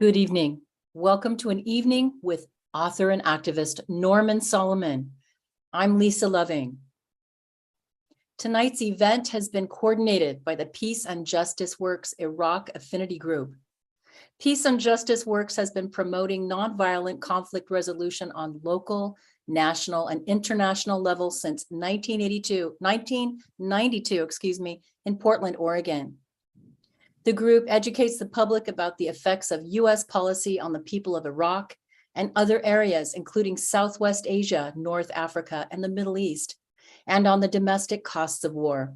Good evening. Welcome to an evening with author and activist Norman Solomon. I'm Lisa Loving. Tonight's event has been coordinated by the Peace and Justice Works Iraq Affinity Group. Peace and Justice Works has been promoting nonviolent conflict resolution on local, national, and international levels since 1992, in Portland, Oregon. The group educates the public about the effects of U.S. policy on the people of Iraq and other areas, including Southwest Asia, North Africa, and the Middle East, and on the domestic costs of war.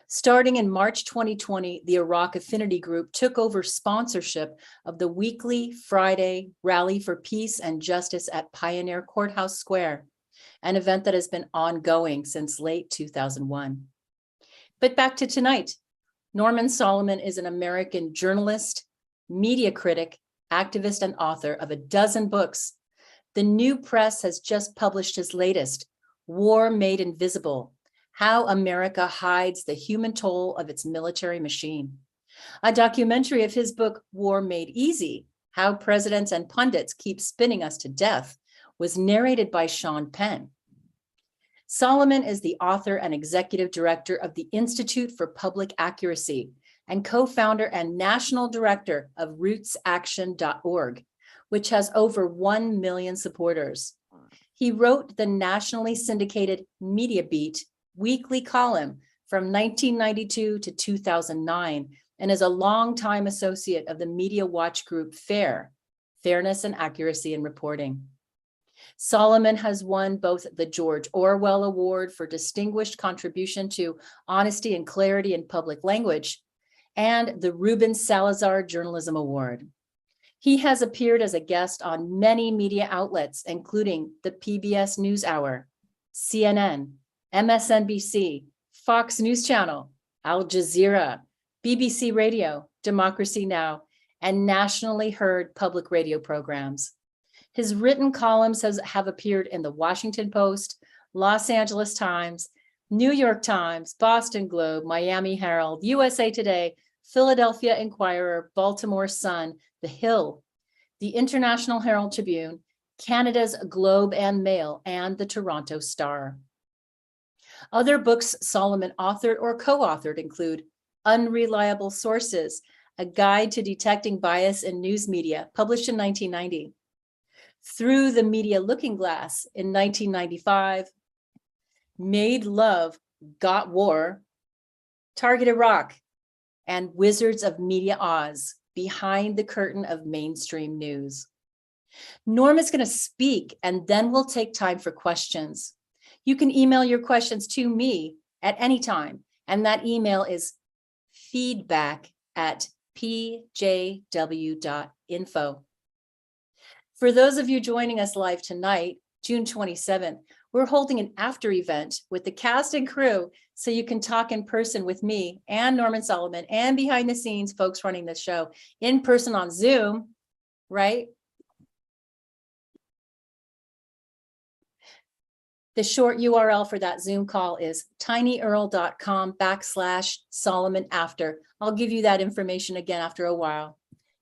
Starting in March 2020, the Iraq Affinity Group took over sponsorship of the weekly Friday Rally for Peace and Justice at Pioneer Courthouse Square, an event that has been ongoing since late 2001. But back to tonight. Norman Solomon is an American journalist, media critic, activist, and author of a dozen books. The New Press has just published his latest, War Made Invisible: How America Hides the Human Toll of Its Military Machine. A documentary of his book, War Made Easy: How Presidents and Pundits Keep Spinning Us to Death, was narrated by Sean Penn. Solomon is the author and executive director of the Institute for Public Accuracy and co-founder and national director of rootsaction.org, which has over 1 million supporters. He wrote the nationally syndicated Media Beat weekly column from 1992 to 2009 and is a longtime associate of the media watch group FAIR, Fairness and Accuracy in Reporting. Solomon has won both the George Orwell Award for Distinguished Contribution to Honesty and Clarity in Public Language and the Ruben Salazar Journalism Award. He has appeared as a guest on many media outlets, including the PBS NewsHour, CNN, MSNBC, Fox News Channel, Al Jazeera, BBC Radio, Democracy Now!, and nationally heard public radio programs. His written columns have appeared in the Washington Post, Los Angeles Times, New York Times, Boston Globe, Miami Herald, USA Today, Philadelphia Inquirer, Baltimore Sun, The Hill, the International Herald Tribune, Canada's Globe and Mail, and the Toronto Star. Other books Solomon authored or co-authored include Unreliable Sources, a guide to detecting bias in news media, published in 1990. Through the Media Looking Glass in 1995, Made Love, Got War, Target Iraq, and Wizards of Media Oz, Behind the Curtain of Mainstream News. Norm is going to speak, and then we'll take time for questions. You can email your questions to me at any time, and that email is feedback@pjw.info. For those of you joining us live tonight, June 27th, we're holding an after event with the cast and crew so you can talk in person with me and Norman Solomon and behind the scenes folks running the show in person on Zoom, right? The short URL for that Zoom call is tinyurl.com/Solomon after. I'll give you that information again after a while.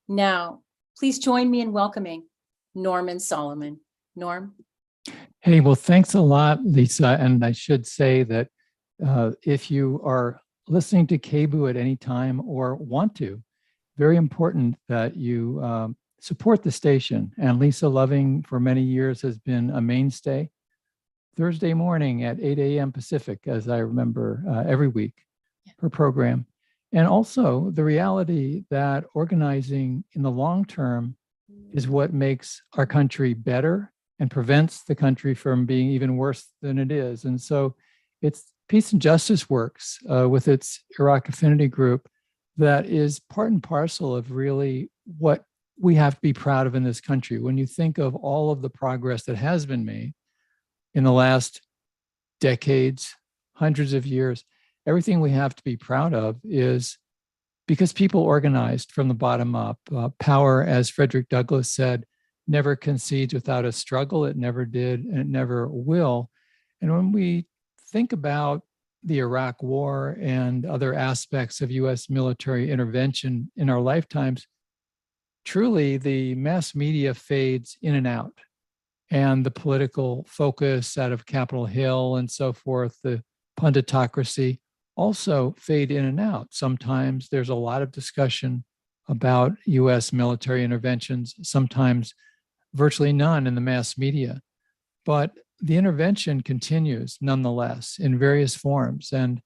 Now, please join me in welcoming Norman Solomon. Norm? Hey, well, thanks a lot, Lisa. And I should say that if you are listening to KBOO at any time or want to, very important that you support the station. And Lisa Loving for many years has been a mainstay. Thursday morning at 8 a.m. Pacific, as I remember, every week, her program. And also the reality that organizing in the long term is what makes our country better and prevents the country from being even worse than it is. And so it's Peace and Justice Works with its Iraq Affinity Group that is part and parcel of really what we have to be proud of in this country. When you think of all of the progress that has been made in the last decades, hundreds of years, everything we have to be proud of is because people organized from the bottom up. Power, as Frederick Douglass said, never concedes without a struggle. It never did, and it never will. And when we think about the Iraq War and other aspects of U.S. military intervention in our lifetimes, truly the mass media fades in and out, and the political focus out of Capitol Hill and so forth, the punditocracy, also fade in and out. Sometimes there's a lot of discussion about US military interventions, sometimes virtually none in the mass media. But the intervention continues nonetheless in various forms. And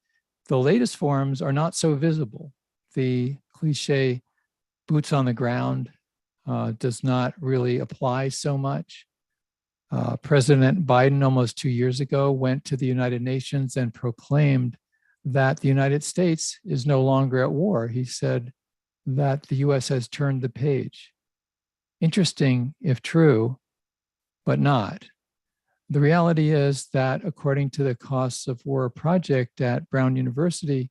the latest forms are not so visible. The cliche boots on the ground does not really apply so much. President Biden, almost 2 years ago, went to the United Nations and proclaimed that the United States is no longer at war. He said that the US has turned the page. Interesting, if true, but not. The reality is that, according to the Costs of War project at Brown University,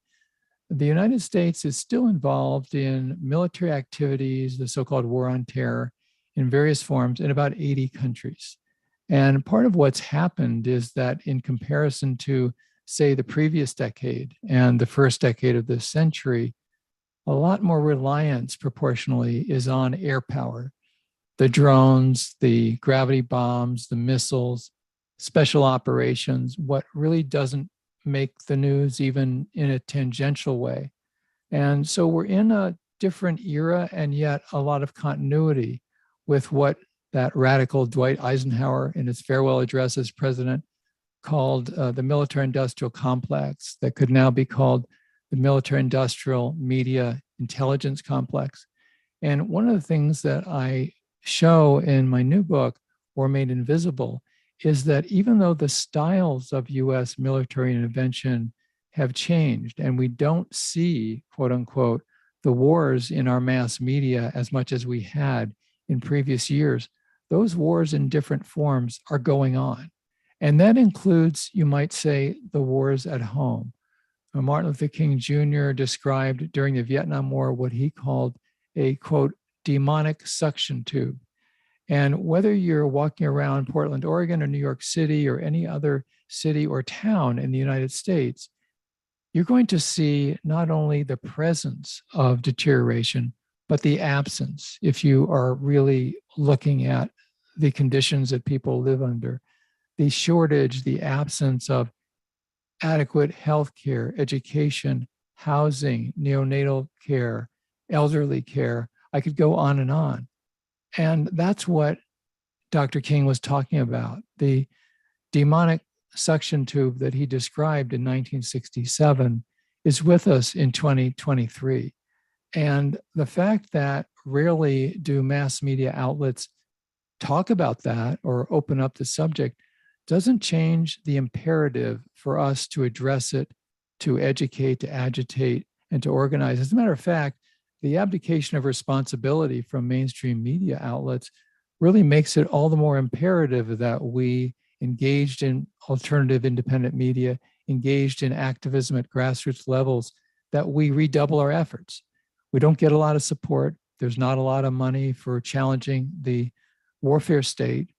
the United States is still involved in military activities, the so-called war on terror, in various forms in about 80 countries. And part of what's happened is that, in comparison to, say, the previous decade and the first decade of this century, a lot more reliance proportionally is on air power. The drones, the gravity bombs, the missiles, special operations, what really doesn't make the news even in a tangential way. And so we're in a different era, and yet a lot of continuity with what that radical Dwight Eisenhower, in his farewell address as president, called the military-industrial complex, that could now be called the military-industrial media intelligence complex. And one of the things that I show in my new book, War Made Invisible, is that even though the styles of US military intervention have changed, and we don't see, quote unquote, the wars in our mass media as much as we had in previous years, those wars in different forms are going on. And that includes, you might say, the wars at home. Martin Luther King Jr. described during the Vietnam War what he called a, quote, demonic suction tube. And whether you're walking around Portland, Oregon, or New York City, or any other city or town in the United States, you're going to see not only the presence of deterioration, but the absence, if you are really looking at the conditions that people live under, the shortage, the absence of adequate health care, education, housing, neonatal care, elderly care. I could go on and on. And that's what Dr. King was talking about. The demonic suction tube that he described in 1967 is with us in 2023. And the fact that rarely do mass media outlets talk about that or open up the subject doesn't change the imperative for us to address it, to educate, to agitate, and to organize. As a matter of fact, the abdication of responsibility from mainstream media outlets really makes it all the more imperative that we engaged in alternative independent media, engaged in activism at grassroots levels, that we redouble our efforts. We don't get a lot of support. There's not a lot of money for challenging the warfare state.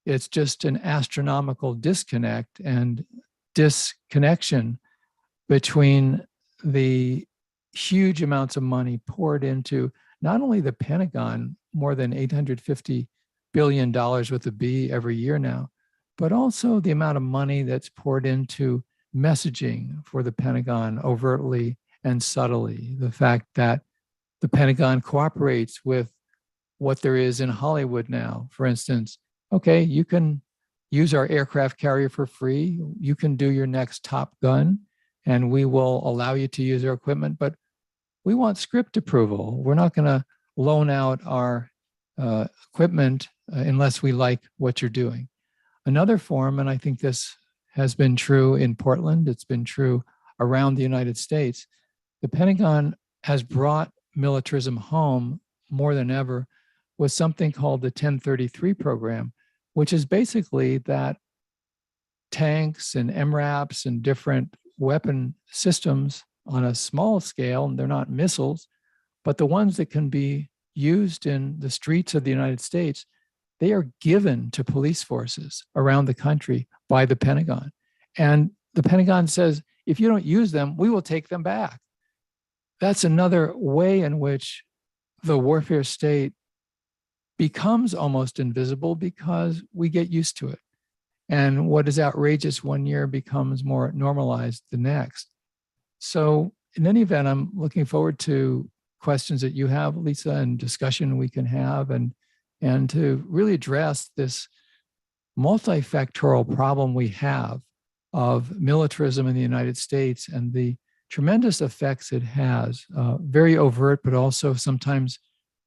It's just an astronomical disconnect and disconnection between the huge amounts of money poured into not only the Pentagon, more than $850 billion with a B every year now, but also the amount of money that's poured into messaging for the Pentagon overtly and subtly. The fact that the Pentagon cooperates with what there is in Hollywood now. For instance, okay, you can use our aircraft carrier for free. You can do your next Top Gun, and we will allow you to use our equipment, but we want script approval. We're not going to loan out our equipment unless we like what you're doing. Another form, and I think this has been true in Portland, it's been true around the United States, the Pentagon has brought militarism home more than ever with something called the 1033 program, which is basically that tanks and MRAPs and different weapon systems on a small scale, and they're not missiles, but the ones that can be used in the streets of the United States, they are given to police forces around the country by the Pentagon. And the Pentagon says, if you don't use them, we will take them back. That's another way in which the warfare state becomes almost invisible because we get used to it. And what is outrageous one year becomes more normalized the next. So in any event, I'm looking forward to questions that you have, Lisa, and discussion we can have, and to really address this multifactorial problem we have of militarism in the United States and the tremendous effects it has, very overt, but also sometimes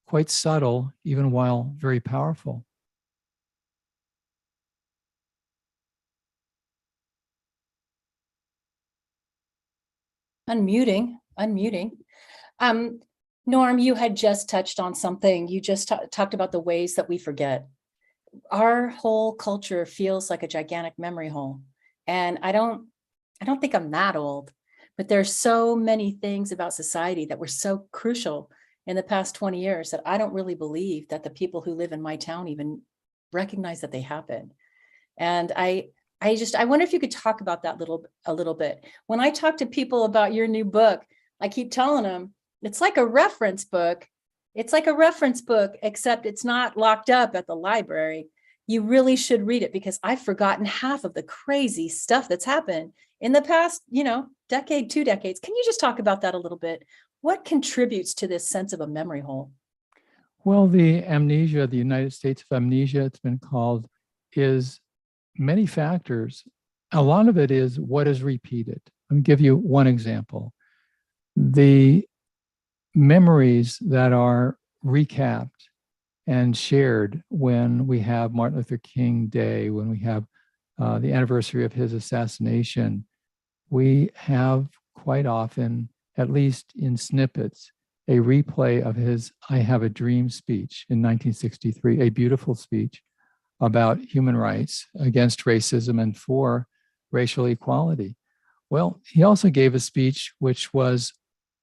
quite subtle, even while very powerful. Unmuting. Um, Norm, you had just touched on something. You just talked about the ways that we forget. Our whole culture feels like a gigantic memory hole. And I don't think I'm that old, but there's so many things about society that were so crucial in the past 20 years that I don't really believe that the people who live in my town even recognize that they happened. And I wonder if you could talk about that a little bit. When I talk to people about your new book, I keep telling them it's like a reference book. It's like a reference book, except it's not locked up at the library. You really should read it because I've forgotten half of the crazy stuff that's happened in the past, decade, 2 decades. Can you just talk about that a little bit? What contributes to this sense of a memory hole? Well, the amnesia, the United States of amnesia, it's been called, is many factors. A lot of it is what is repeated. Let me give you one example. The memories that are recapped and shared when we have Martin Luther King Day, when we have the anniversary of his assassination, we have quite often, at least in snippets, a replay of his I Have a Dream speech in 1963, a beautiful speech about human rights against racism and for racial equality. Well, he also gave a speech which was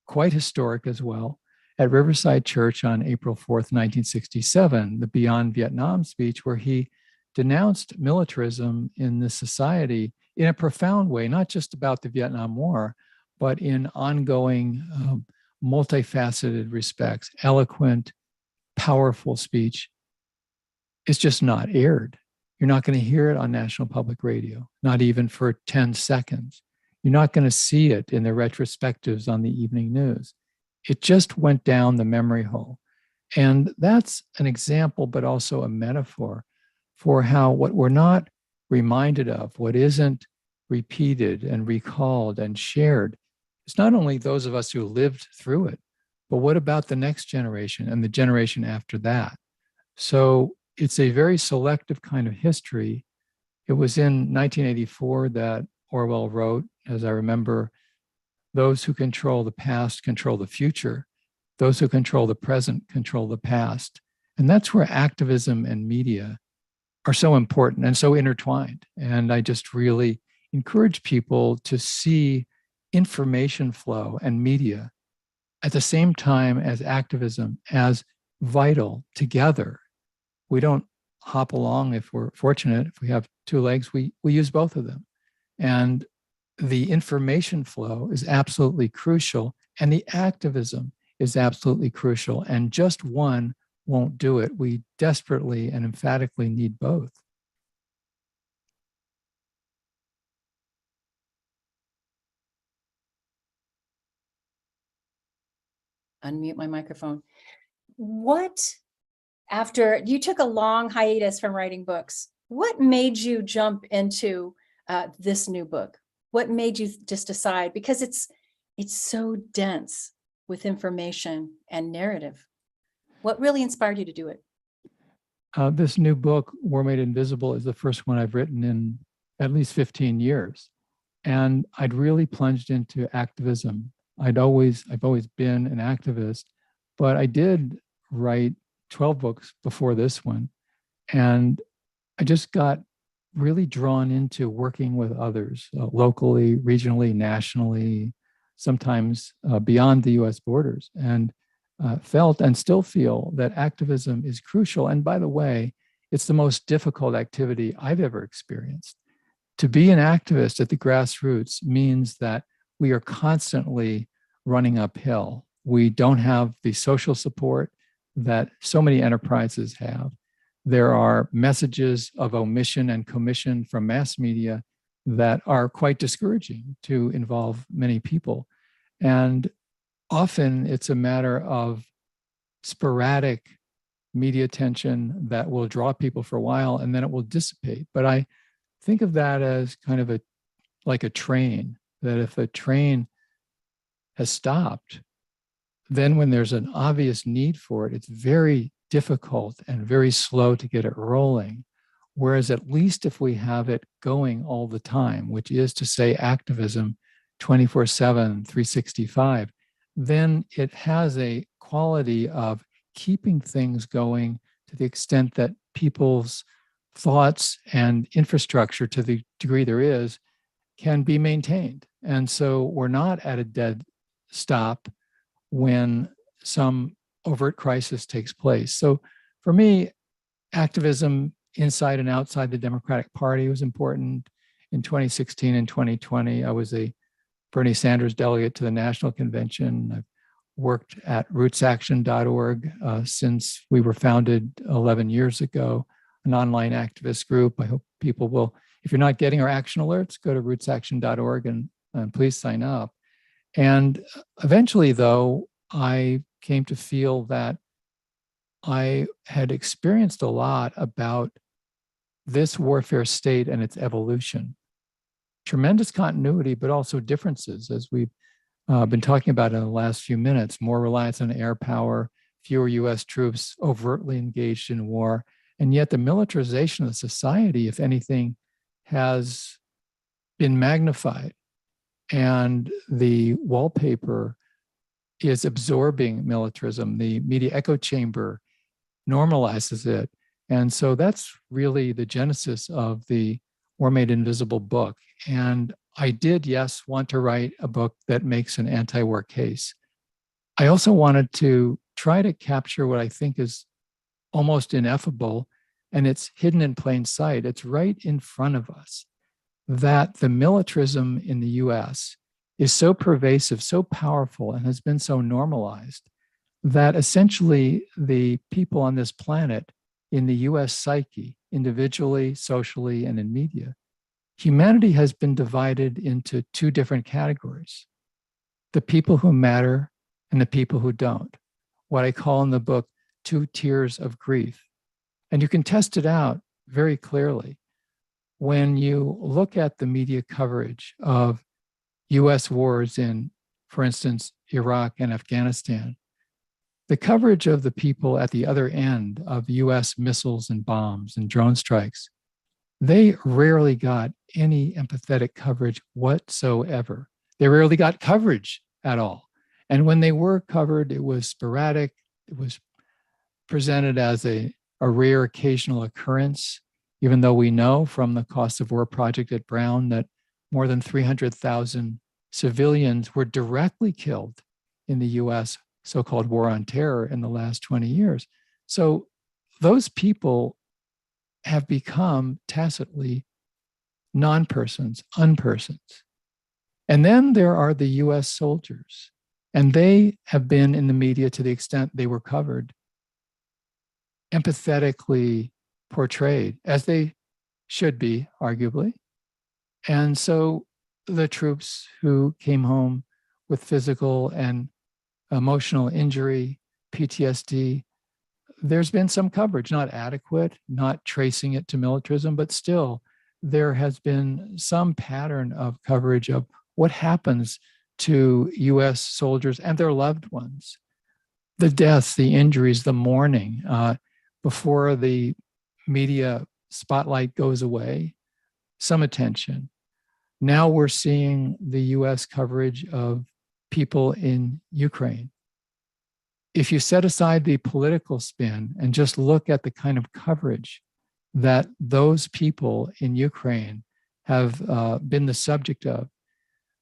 quite historic as well at Riverside Church on April 4th, 1967, the Beyond Vietnam speech, where he denounced militarism in this society in a profound way, not just about the Vietnam War, but in ongoing, multifaceted respects, eloquent, powerful speech. It's just not aired. You're not going to hear it on National Public Radio, not even for 10 seconds. You're not going to see it in the retrospectives on the evening news. It just went down the memory hole. And that's an example, but also a metaphor for how what we're not reminded of, what isn't repeated and recalled and shared, it's not only those of us who lived through it, but what about the next generation and the generation after that? So it's a very selective kind of history. It was in 1984 that Orwell wrote, as I remember, those who control the past control the future. Those who control the present control the past. And that's where activism and media are so important and so intertwined. And I just really encourage people to see information flow and media at the same time as activism as vital together. We don't hop along if we're fortunate. If we have 2 legs, we use both of them. And the information flow is absolutely crucial, and the activism is absolutely crucial. And just one won't do it. We desperately and emphatically need both. Unmute my microphone. After you took a long hiatus from writing books, what made you jump into this new book? What made you just decide? Because it's so dense with information and narrative. What really inspired you to do it? This new book, War Made Invisible, is the first one I've written in at least 15 years. And I'd really plunged into activism. I've always been an activist, but I did write 12 books before this one. And I just got really drawn into working with others, locally, regionally, nationally, sometimes beyond the US borders, and felt and still feel that activism is crucial. And by the way, it's the most difficult activity I've ever experienced. To be an activist at the grassroots means that we are constantly running uphill. We don't have the social support that so many enterprises have. There are messages of omission and commission from mass media that are quite discouraging to involve many people. And often it's a matter of sporadic media attention that will draw people for a while and then it will dissipate. But I think of that as kind of like a train, that if a train has stopped, then when there's an obvious need for it, it's very difficult and very slow to get it rolling. Whereas at least if we have it going all the time, which is to say activism 24/7, 365, then it has a quality of keeping things going to the extent that people's thoughts and infrastructure, to the degree there is, can be maintained. And so we're not at a dead stop when some overt crisis takes place. So for me, activism inside and outside the Democratic Party was important. In 2016 and 2020, I was a Bernie Sanders delegate to the national convention. I've worked at rootsaction.org since we were founded 11 years ago, an online activist group. I hope people will, if you're not getting our action alerts, go to rootsaction.org and please sign up. And eventually, though, I came to feel that I had experienced a lot about this warfare state and its evolution. Tremendous continuity, but also differences, as we've been talking about in the last few minutes. More reliance on air power, fewer US troops overtly engaged in war, and yet the militarization of society, if anything, has been magnified. And the wallpaper is absorbing militarism. The media echo chamber normalizes it. And so that's really the genesis of the War Made Invisible book. And I did, yes, want to write a book that makes an anti-war case. I also wanted to try to capture what I think is almost ineffable, and it's hidden in plain sight. It's right in front of us, that the militarism in the US is so pervasive, so powerful, and has been so normalized that essentially the people on this planet, in the US psyche, individually, socially, and in media, humanity has been divided into two different categories: the people who matter and the people who don't. What I call in the book two tiers of grief. And you can test it out very clearly when you look at the media coverage of US wars in, for instance, Iraq and Afghanistan. The coverage of the people at the other end of US missiles and bombs and drone strikes, they rarely got any empathetic coverage whatsoever. They rarely got coverage at all. And when they were covered, it was sporadic. It was presented as a rare occasional occurrence, even though we know from the Cost of War project at Brown that more than 300,000 civilians were directly killed in the US so-called war on terror in the last 20 years. So those people have become tacitly non-persons, unpersons. And then there are the US soldiers, and they have been in the media to the extent they were covered, empathetically portrayed, as they should be, arguably. And so the troops who came home with physical and emotional injury, PTSD, there's been some coverage, not adequate, not tracing it to militarism, but still there has been some pattern of coverage of what happens to US soldiers and their loved ones. The deaths, the injuries, the mourning, before the media spotlight goes away, some attention. Now we're seeing the US coverage of people in Ukraine. If you set aside the political spin and just look at the kind of coverage that those people in Ukraine have been the subject of,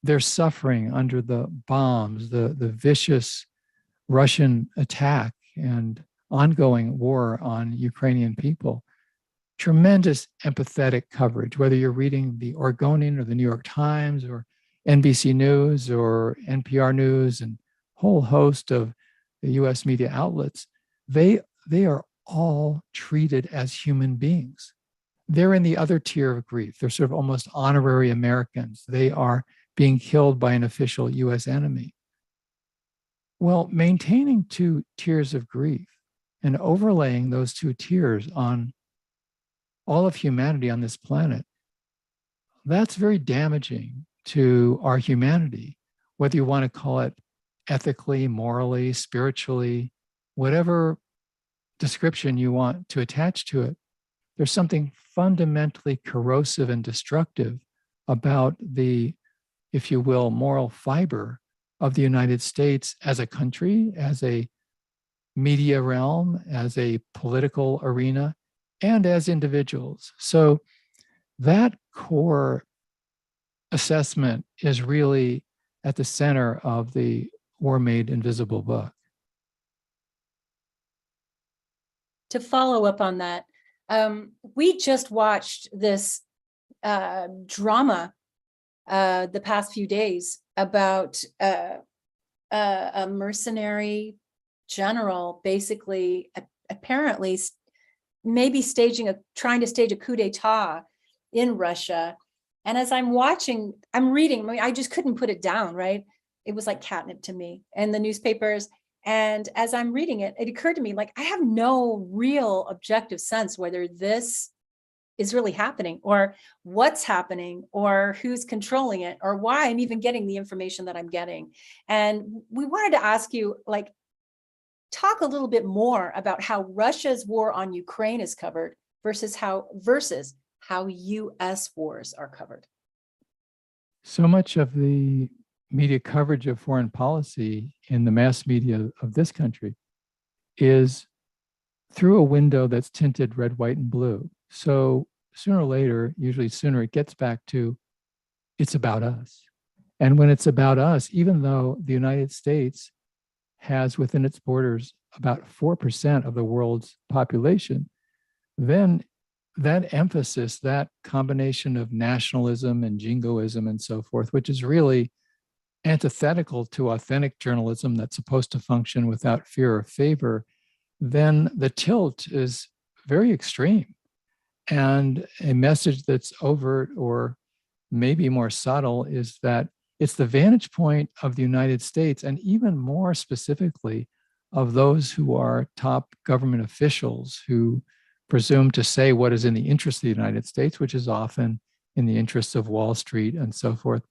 they're suffering under the bombs, the vicious Russian attack and ongoing war on Ukrainian people. Tremendous empathetic coverage, whether you're reading the Oregonian or the New York Times or NBC News or NPR News and a whole host of the US media outlets. they are all treated as human beings. They're in the other tier of grief. They're sort of almost honorary Americans. They are being killed by an official US enemy. Well, maintaining two tiers of grief and overlaying those two tiers on all of humanity on this planet, that's very damaging to our humanity, whether you want to call it ethically, morally, spiritually, whatever description you want to attach to it. There's something fundamentally corrosive and destructive about the, if you will, moral fiber of the United States as a country, as a media realm, as a political arena, and as individuals. So that core assessment is really at the center of the War Made Invisible book. To follow up on that, we just watched this drama the past few days about a mercenary general, basically, apparently, maybe trying to stage a coup d'etat in Russia. And as I'm watching, I'm reading, I mean, I just couldn't put it down, right? It was like catnip to me and the newspapers. And as I'm reading it, it occurred to me, like, I have no real objective sense whether this is really happening or what's happening or who's controlling it or why I'm even getting the information that I'm getting. And we wanted to ask you, like, talk a little bit more about how Russia's war on Ukraine is covered versus how US wars are covered. So much of the media coverage of foreign policy in the mass media of this country is through a window that's tinted red, white, and blue. So sooner or later, usually sooner, it gets back to it's about us. And when it's about us, even though the United States has within its borders about 4% of the world's population, then that emphasis, that combination of nationalism and jingoism and so forth, which is really antithetical to authentic journalism that's supposed to function without fear or favor, then the tilt is very extreme. And a message that's overt or maybe more subtle is that it's the vantage point of the United States, and even more specifically of those who are top government officials who presume to say what is in the interest of the United States, which is often in the interests of Wall Street and so forth.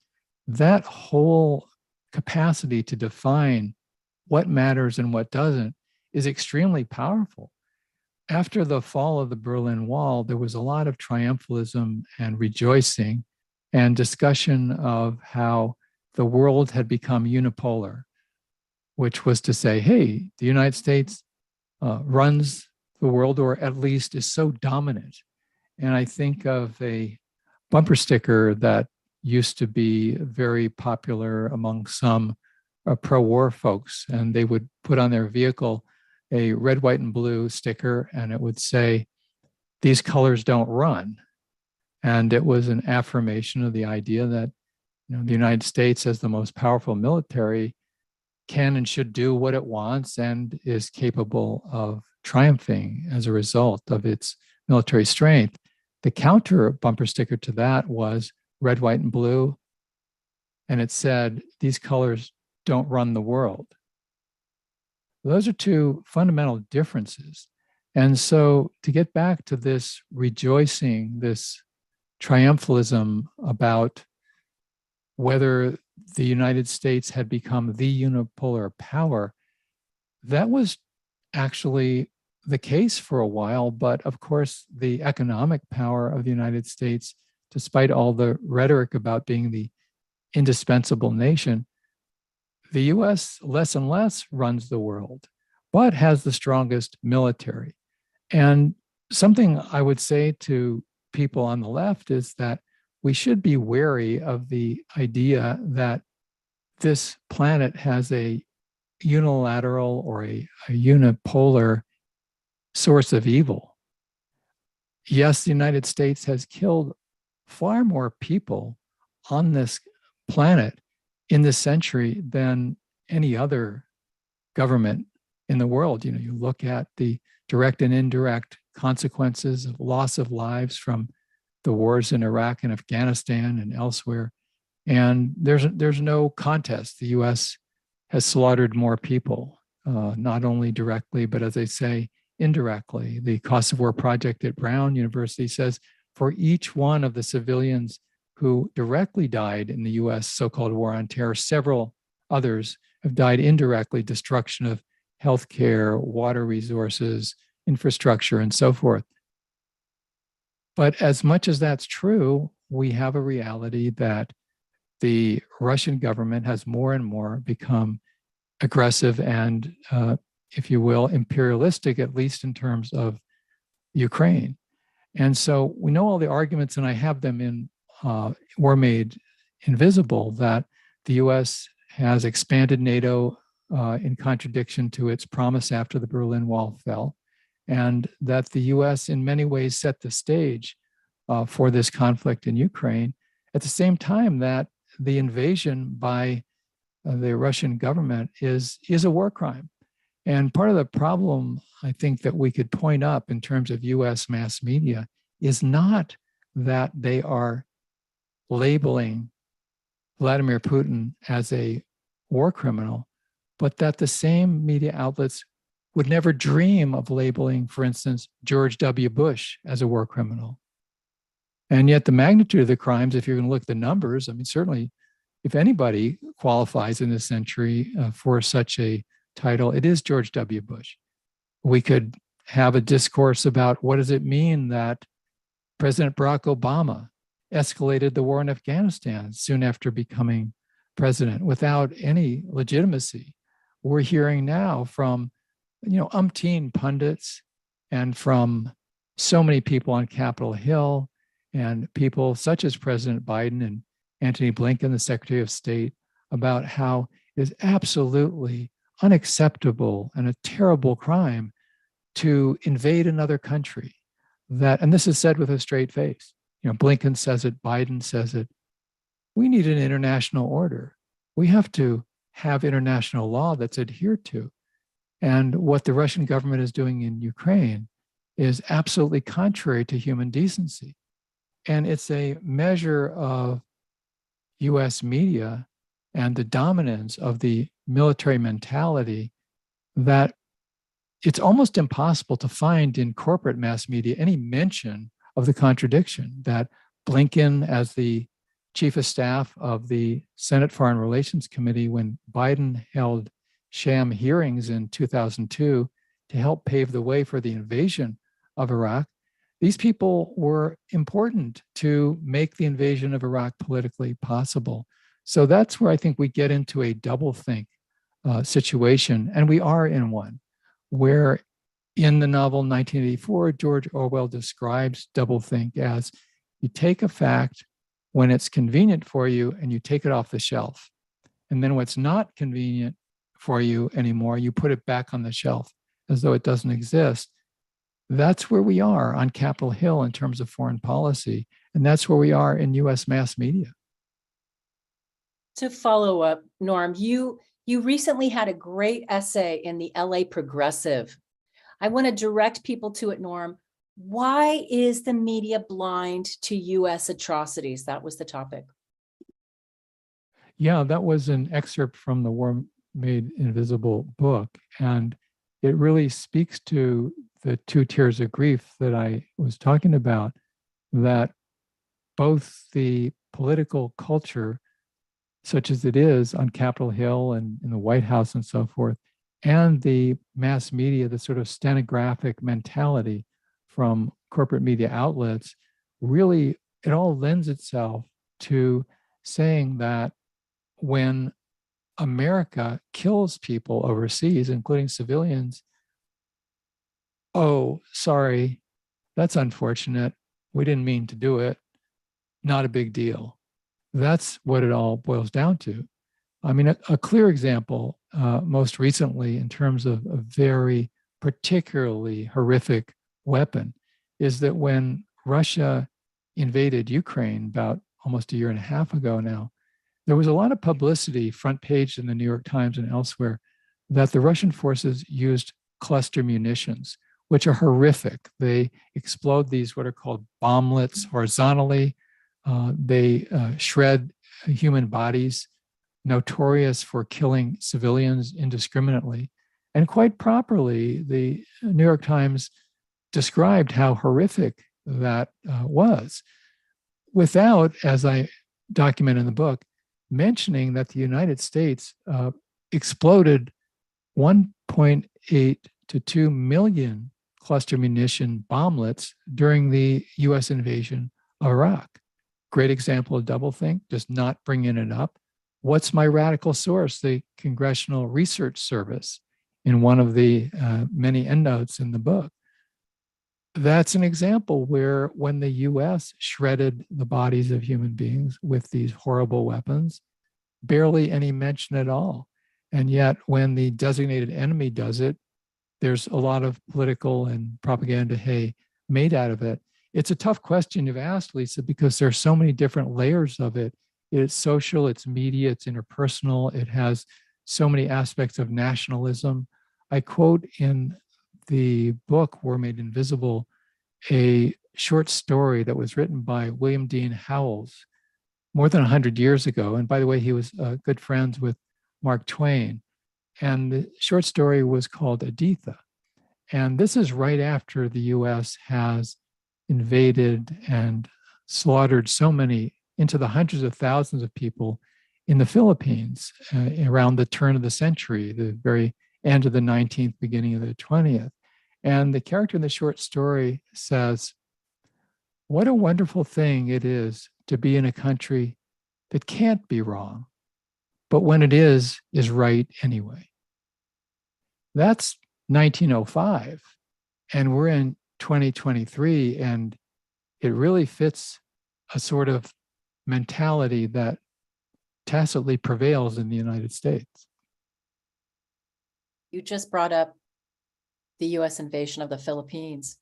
That whole capacity to define what matters and what doesn't is extremely powerful. After the fall of the Berlin Wall, there was a lot of triumphalism and rejoicing and discussion of how the world had become unipolar, which was to say, hey, the United States runs the world, or at least is so dominant. And I think of a bumper sticker that used to be very popular among some pro-war folks, and they would put on their vehicle a red, white, and blue sticker, and it would say, these colors don't run. And it was an affirmation of the idea that, you know, the United States, as the most powerful military, can and should do what it wants and is capable of triumphing as a result of its military strength. The counter bumper sticker to that was red, white, and blue. And it said, these colors don't run the world. Those are two fundamental differences. And so to get back to this rejoicing, this triumphalism about whether the United States had become the unipolar power, that was actually the case for a while. But of course, the economic power of the United States, despite all the rhetoric about being the indispensable nation, the US less and less runs the world, but has the strongest military. And something I would say to people on the left is that we should be wary of the idea that this planet has a unilateral or a unipolar source of evil. Yes, the United States has killed far more people on this planet in this century than any other government in the world. You look at the direct and indirect consequences of loss of lives from the wars in Iraq and Afghanistan and elsewhere. And there's no contest. The US has slaughtered more people, not only directly, but as I say, indirectly. The Cost of War Project at Brown University says for each one of the civilians who directly died in the US so-called war on terror, several others have died indirectly, destruction of healthcare, water resources, infrastructure, and so forth. But as much as that's true, we have a reality that the Russian government has more and more become aggressive and, if you will, imperialistic, at least in terms of Ukraine. And so we know all the arguments, and I have them in War Made Invisible, that the US has expanded NATO in contradiction to its promise after the Berlin Wall fell, and that the US in many ways set the stage for this conflict in Ukraine, at the same time that the invasion by the Russian government is a war crime. And part of the problem, I think, that we could point up in terms of US mass media is not that they are labeling Vladimir Putin as a war criminal, but that the same media outlets would never dream of labeling, for instance, George W. Bush as a war criminal. And yet the magnitude of the crimes, if you're going to look at the numbers, I mean, certainly if anybody qualifies in this century for such a title, it is George W. Bush. We could have a discourse about what does it mean that President Barack Obama escalated the war in Afghanistan soon after becoming president without any legitimacy. We're hearing now from, umpteen pundits and from so many people on Capitol Hill and people such as President Biden and Antony Blinken, the Secretary of State, about how it is absolutely unacceptable and a terrible crime to invade another country. And this is said with a straight face. Blinken says it, Biden says it. We need an international order. We have to have international law that's adhered to. And what the Russian government is doing in Ukraine is absolutely contrary to human decency. And it's a measure of US media and the dominance of the military mentality that it's almost impossible to find in corporate mass media any mention of the contradiction that Blinken, as the chief of staff of the Senate Foreign Relations Committee, when Biden held sham hearings in 2002 to help pave the way for the invasion of Iraq, these people were important to make the invasion of Iraq politically possible. So that's where I think we get into a doublethink situation, and we are in one, where in the novel 1984, George Orwell describes doublethink as you take a fact when it's convenient for you and you take it off the shelf. And then when it's not convenient for you anymore, you put it back on the shelf as though it doesn't exist. That's where we are on Capitol Hill in terms of foreign policy. And that's where we are in US mass media. To follow up, Norm, you recently had a great essay in the LA Progressive. I want to direct people to it, Norm. Why is the media blind to US atrocities? That was the topic. Yeah, that was an excerpt from the War Made Invisible book. And it really speaks to the two tiers of grief that I was talking about, that both the political culture, such as it is on Capitol Hill and in the White House and so forth, and the mass media, the sort of stenographic mentality from corporate media outlets, really, it all lends itself to saying that when America kills people overseas, including civilians, oh, sorry, that's unfortunate. We didn't mean to do it. Not a big deal. That's what it all boils down to. I mean, a clear example, most recently, in terms of a very particularly horrific weapon, is that when Russia invaded Ukraine about almost a year and a half ago now, there was a lot of publicity, front page in the New York Times and elsewhere, that the Russian forces used cluster munitions, which are horrific. They explode these what are called bomblets horizontally. They shred human bodies, notorious for killing civilians indiscriminately. And quite properly, the New York Times described how horrific that was, without, as I document in the book, mentioning that the United States exploded 1.8 to 2 million cluster munition bomblets during the US invasion of Iraq. Great example of doublethink, just not bringing it up. What's my radical source? The Congressional Research Service, in one of the many endnotes in the book. That's an example where when the US shredded the bodies of human beings with these horrible weapons, barely any mention at all. And yet when the designated enemy does it, there's a lot of political and propaganda hay made out of it. It's a tough question you've asked, Lisa, because there are so many different layers of it. It's social, it's media, it's interpersonal. It has so many aspects of nationalism. I quote in the book, War Made Invisible, a short story that was written by William Dean Howells more than 100 years ago. And by the way, he was good friends with Mark Twain. And the short story was called Editha. And this is right after the US has invaded and slaughtered so many, into the hundreds of thousands of people in the Philippines around the turn of the century, the very end of the 19th, beginning of the 20th. And the character in the short story says, what a wonderful thing it is to be in a country that can't be wrong, but when it is right anyway. That's 1905. And we're in 2023, and it really fits a sort of mentality that tacitly prevails in the United States. You just brought up the US invasion of the Philippines.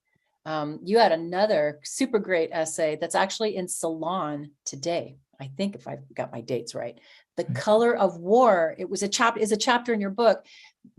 You had another super great essay that's actually in Salon today. I think if I've got my dates right. The Color of War. It was a chapter in your book.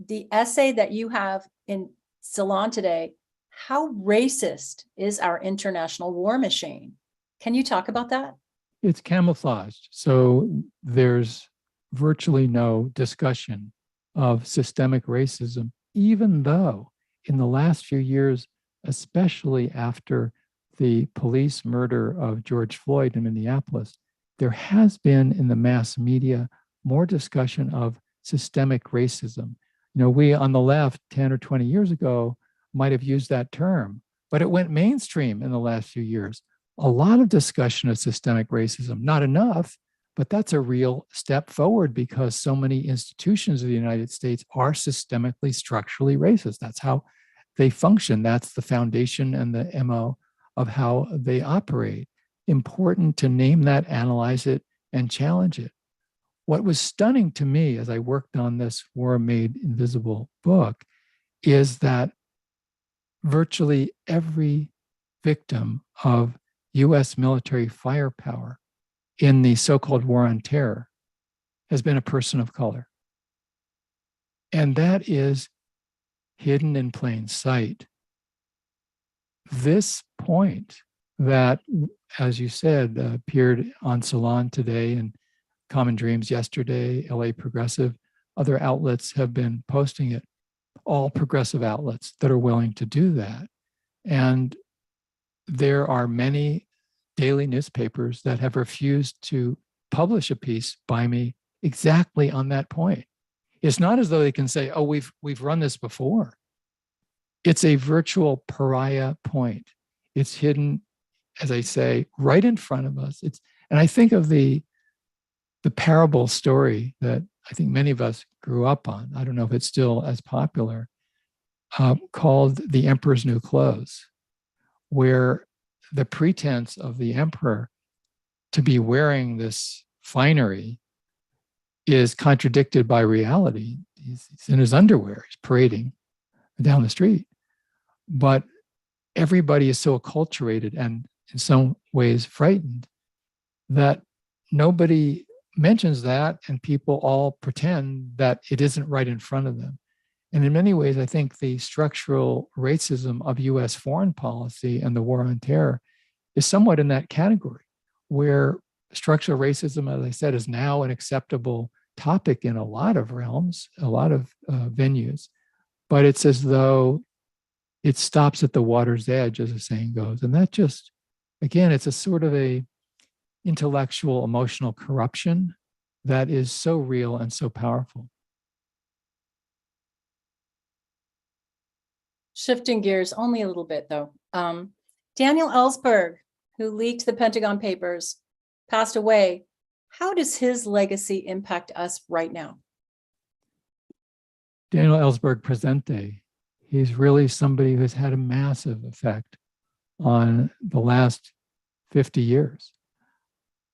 The essay that you have in Salon today, how racist is our international war machine? Can you talk about that? It's camouflaged. So there's virtually no discussion of systemic racism, even though in the last few years, especially after the police murder of George Floyd in Minneapolis, there has been in the mass media more discussion of systemic racism. You know, we on the left 10 or 20 years ago might have used that term, but it went mainstream in the last few years. A lot of discussion of systemic racism, not enough, but that's a real step forward because so many institutions of the United States are systemically, structurally racist. That's how they function. That's the foundation and the MO of how they operate. Important to name that, analyze it, and challenge it. What was stunning to me as I worked on this War Made Invisible book is that virtually every victim of US military firepower in the so-called war on terror has been a person of color. And that is hidden in plain sight. This point that, as you said, appeared on Salon today and Common Dreams yesterday, LA Progressive, other outlets have been posting it, all progressive outlets that are willing to do that. And there are many daily newspapers that have refused to publish a piece by me exactly on that point. It's not as though they can say, oh, we've run this before. It's a virtual pariah point. It's hidden, as I say, right in front of us. And I think of the parable story that I think many of us grew up on. I don't know if it's still as popular, called The Emperor's New Clothes, where the pretense of the emperor to be wearing this finery is contradicted by reality. He's in his underwear, he's parading down the street. But everybody is so acculturated and in some ways frightened that nobody mentions that, and people all pretend that it isn't right in front of them. And in many ways, I think the structural racism of US foreign policy and the war on terror is somewhat in that category, where structural racism, as I said, is now an acceptable topic in a lot of realms, a lot of venues. But it's as though it stops at the water's edge, as the saying goes. And that just, again, it's a sort of a intellectual, emotional corruption that is so real and so powerful. Shifting gears only a little bit, though. Daniel Ellsberg, who leaked the Pentagon Papers, passed away. How does his legacy impact us right now? Daniel Ellsberg Presente, he's really somebody who's had a massive effect on the last 50 years.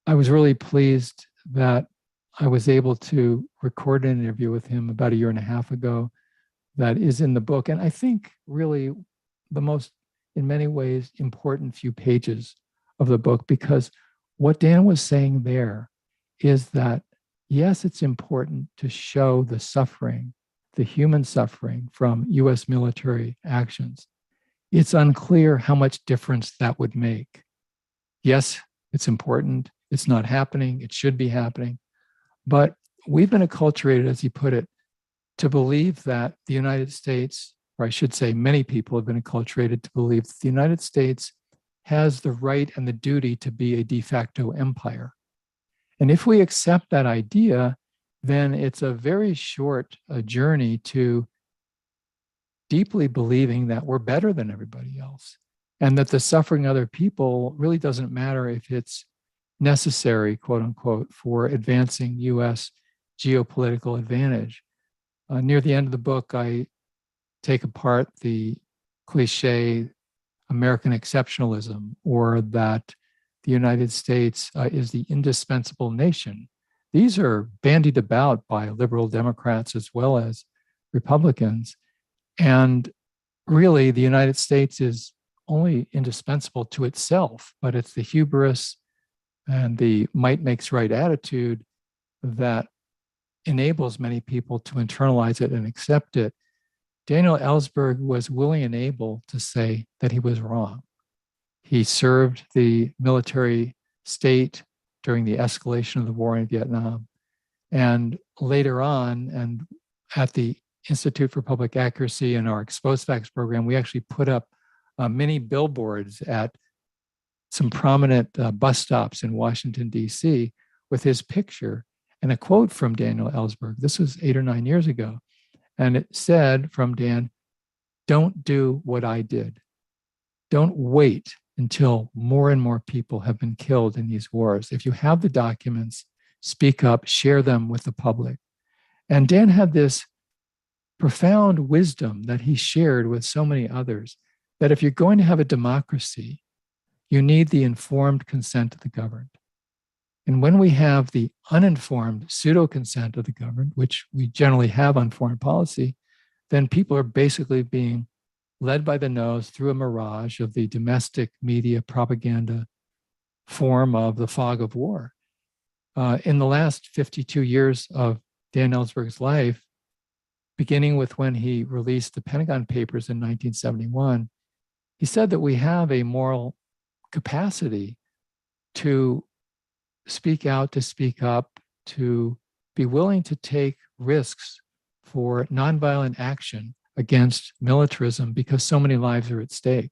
I was really pleased that I was able to record an interview with him about a year and a half ago that is in the book. And I think really the most, in many ways, important few pages of the book, because what Dan was saying there is that, yes, it's important to show the suffering, the human suffering from US military actions. It's unclear how much difference that would make. Yes, it's important. It's not happening. It should be happening. But we've been acculturated, as he put it, to believe that the United States, or I should say many people have been acculturated to believe that the United States has the right and the duty to be a de facto empire. And if we accept that idea, then it's a very short journey to deeply believing that we're better than everybody else, and that the suffering of other people really doesn't matter if it's necessary, quote unquote, for advancing US geopolitical advantage. Near the end of the book, I take apart the cliche American exceptionalism, or that the United States is the indispensable nation. These are bandied about by liberal Democrats as well as Republicans. And really, the United States is only indispensable to itself, but it's the hubris and the might makes right attitude that enables many people to internalize it and accept it. Daniel Ellsberg was willing and able to say that he was wrong. He served the military state during the escalation of the war in Vietnam. And later on, and at the Institute for Public Accuracy and our Exposed Facts program, we actually put up many billboards at some prominent bus stops in Washington, D.C. with his picture and a quote from Daniel Ellsberg. This was 8 or 9 years ago. And it said from Dan, "Don't do what I did. Don't wait until more and more people have been killed in these wars. If you have the documents, speak up, share them with the public." And Dan had this profound wisdom that he shared with so many others, that if you're going to have a democracy, you need the informed consent of the governed. And when we have the uninformed pseudo consent of the governed, which we generally have on foreign policy, then people are basically being led by the nose through a mirage of the domestic media propaganda form of the fog of war. In the last 52 years of Dan Ellsberg's life, beginning with when he released the Pentagon Papers in 1971, he said that we have a moral capacity to speak out, to speak up, to be willing to take risks for nonviolent action against militarism, because so many lives are at stake.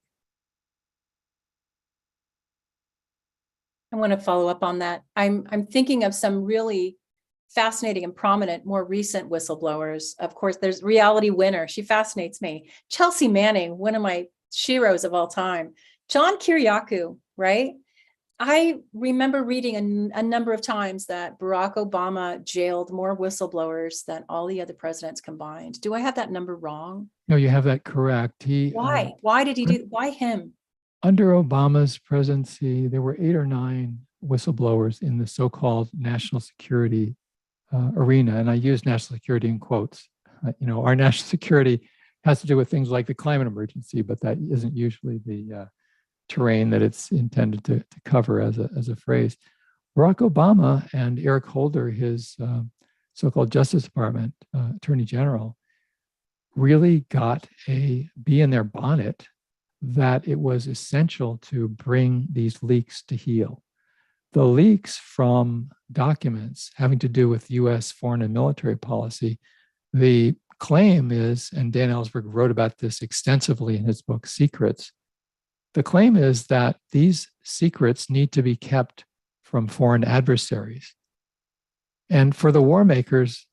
I want to follow up on that. I'm thinking of some really fascinating and prominent, more recent whistleblowers. Of course, there's Reality Winner. She fascinates me. Chelsea Manning, one of my sheroes of all time. John Kiriakou, right? I remember reading a number of times that Barack Obama jailed more whistleblowers than all the other presidents combined. Do I have that number wrong? No, you have that correct. Why? Why did he do? Why him? Under Obama's presidency, there were 8 or 9 whistleblowers in the so-called national security arena. And I use national security in quotes. Our national security has to do with things like the climate emergency, but that isn't usually the terrain that it's intended to cover as a phrase. Barack Obama and Eric Holder, his so-called Justice Department Attorney General, really got a bee in their bonnet that it was essential to bring these leaks to heel. The leaks from documents having to do with US foreign and military policy, the claim is, and Dan Ellsberg wrote about this extensively in his book, Secrets, the claim is that these secrets need to be kept from foreign adversaries. And for the war makers,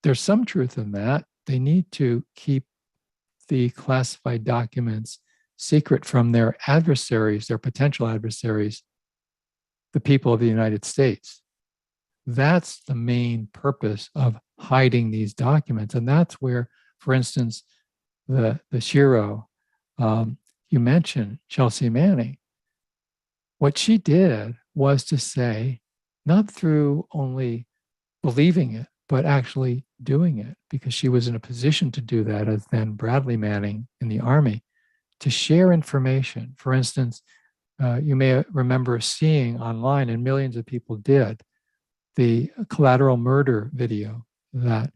there's some truth in that. They need to keep the classified documents secret from their adversaries, their potential adversaries, the people of the United States. That's the main purpose of hiding these documents. And that's where, for instance, the Shiro, you mentioned Chelsea Manning. What she did was to say, not through only believing it, but actually doing it, because she was in a position to do that as then Bradley Manning in the Army, to share information. For instance, you may remember seeing online, and millions of people did, the collateral murder video that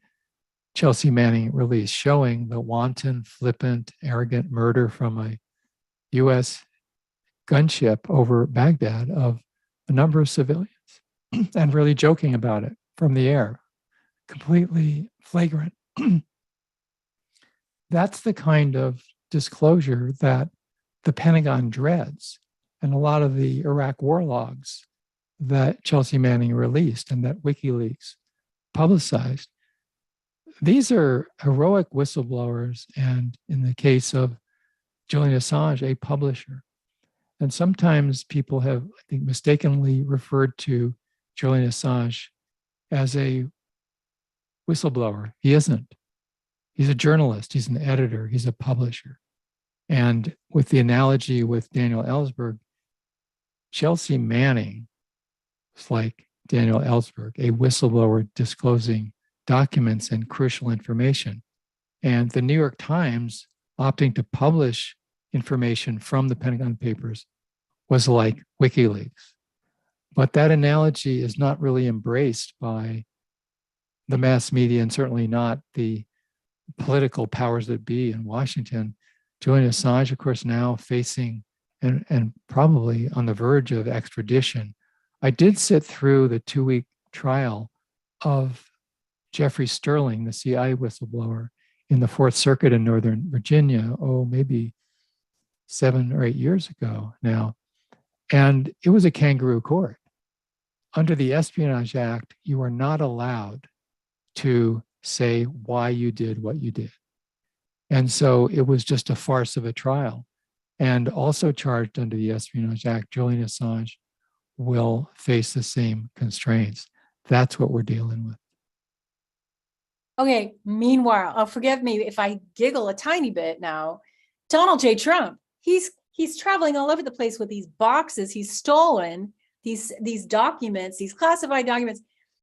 Chelsea Manning released, showing the wanton, flippant, arrogant murder from a US gunship over Baghdad of a number of civilians, and really joking about it from the air, completely flagrant. That's the kind of disclosure that the Pentagon dreads, and a lot of the Iraq war logs that Chelsea Manning released and that WikiLeaks publicized. These are heroic whistleblowers, and in the case of Julian Assange, a publisher. And sometimes people have, I think, mistakenly referred to Julian Assange as a whistleblower. He isn't. He's a journalist, he's an editor, he's a publisher. And with the analogy with Daniel Ellsberg, Chelsea Manning is like Daniel Ellsberg, a whistleblower disclosing documents and crucial information. And the New York Times opting to publish information from the Pentagon Papers was like WikiLeaks. But that analogy is not really embraced by the mass media, and certainly not the political powers that be in Washington. Julian Assange, of course, now facing and probably on the verge of extradition. I did sit through the 2-week trial of Jeffrey Sterling, the CIA whistleblower, in the Fourth Circuit in Northern Virginia, maybe 7 or 8 years ago now. And it was a kangaroo court. Under the Espionage Act, you are not allowed to say why you did what you did. And so it was just a farce of a trial. And also charged under the Espionage Act, Julian Assange will face the same constraints. That's what we're dealing with. Okay, meanwhile, forgive me if I giggle a tiny bit now. Donald J. Trump, he's traveling all over the place with these boxes. He's stolen these documents, these classified documents.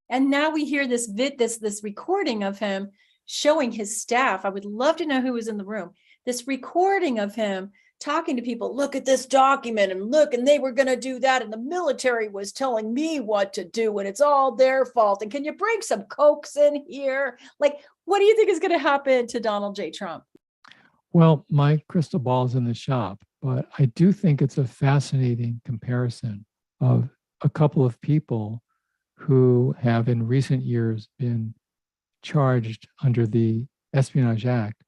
And now we hear this recording of him showing his staff. I would love to know who was in the room. This recording of him talking to people, look at this document, and look, and they were going to do that, and the military was telling me what to do, and it's all their fault. And can you bring some Cokes in here? Like, what do you think is going to happen to Donald J. Trump? Well, my crystal ball is in the shop, but I do think it's a fascinating comparison of a couple of people who have in recent years been charged under the Espionage Act.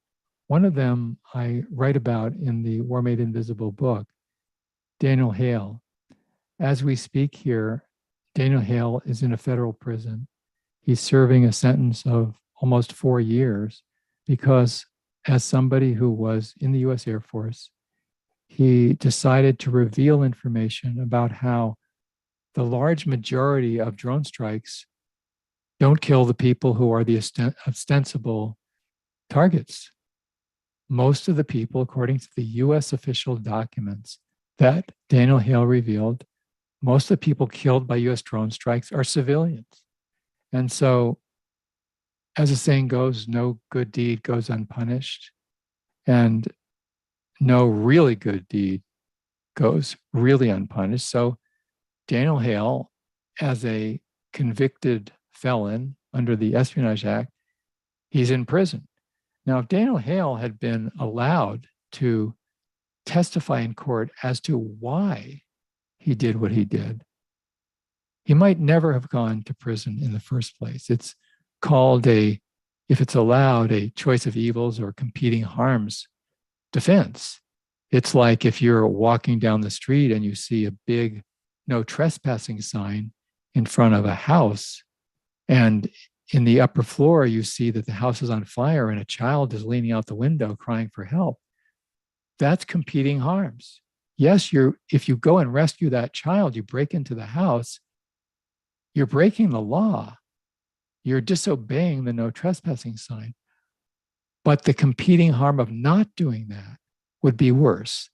One of them I write about in the War Made Invisible book, Daniel Hale. As we speak here, Daniel Hale is in a federal prison. He's serving a sentence of almost 4 years because, as somebody who was in the US Air Force, he decided to reveal information about how the large majority of drone strikes don't kill the people who are the ostensible targets. Most of the people, according to the US official documents that Daniel Hale revealed, most of the people killed by US drone strikes are civilians. And so, as the saying goes, no good deed goes unpunished, and no really good deed goes really unpunished. So Daniel Hale as a convicted felon under the Espionage Act, he's in prison. Now, if Daniel Hale had been allowed to testify in court as to why he did what he did, he might never have gone to prison in the first place. It's called if it's allowed, a choice of evils or competing harms defense. It's like if you're walking down the street and you see a big no trespassing sign in front of a house, and in the upper floor, you see that the house is on fire and a child is leaning out the window crying for help. That's competing harms. Yes, if you go and rescue that child, you break into the house, you're breaking the law. You're disobeying the no trespassing sign. But the competing harm of not doing that would be worse.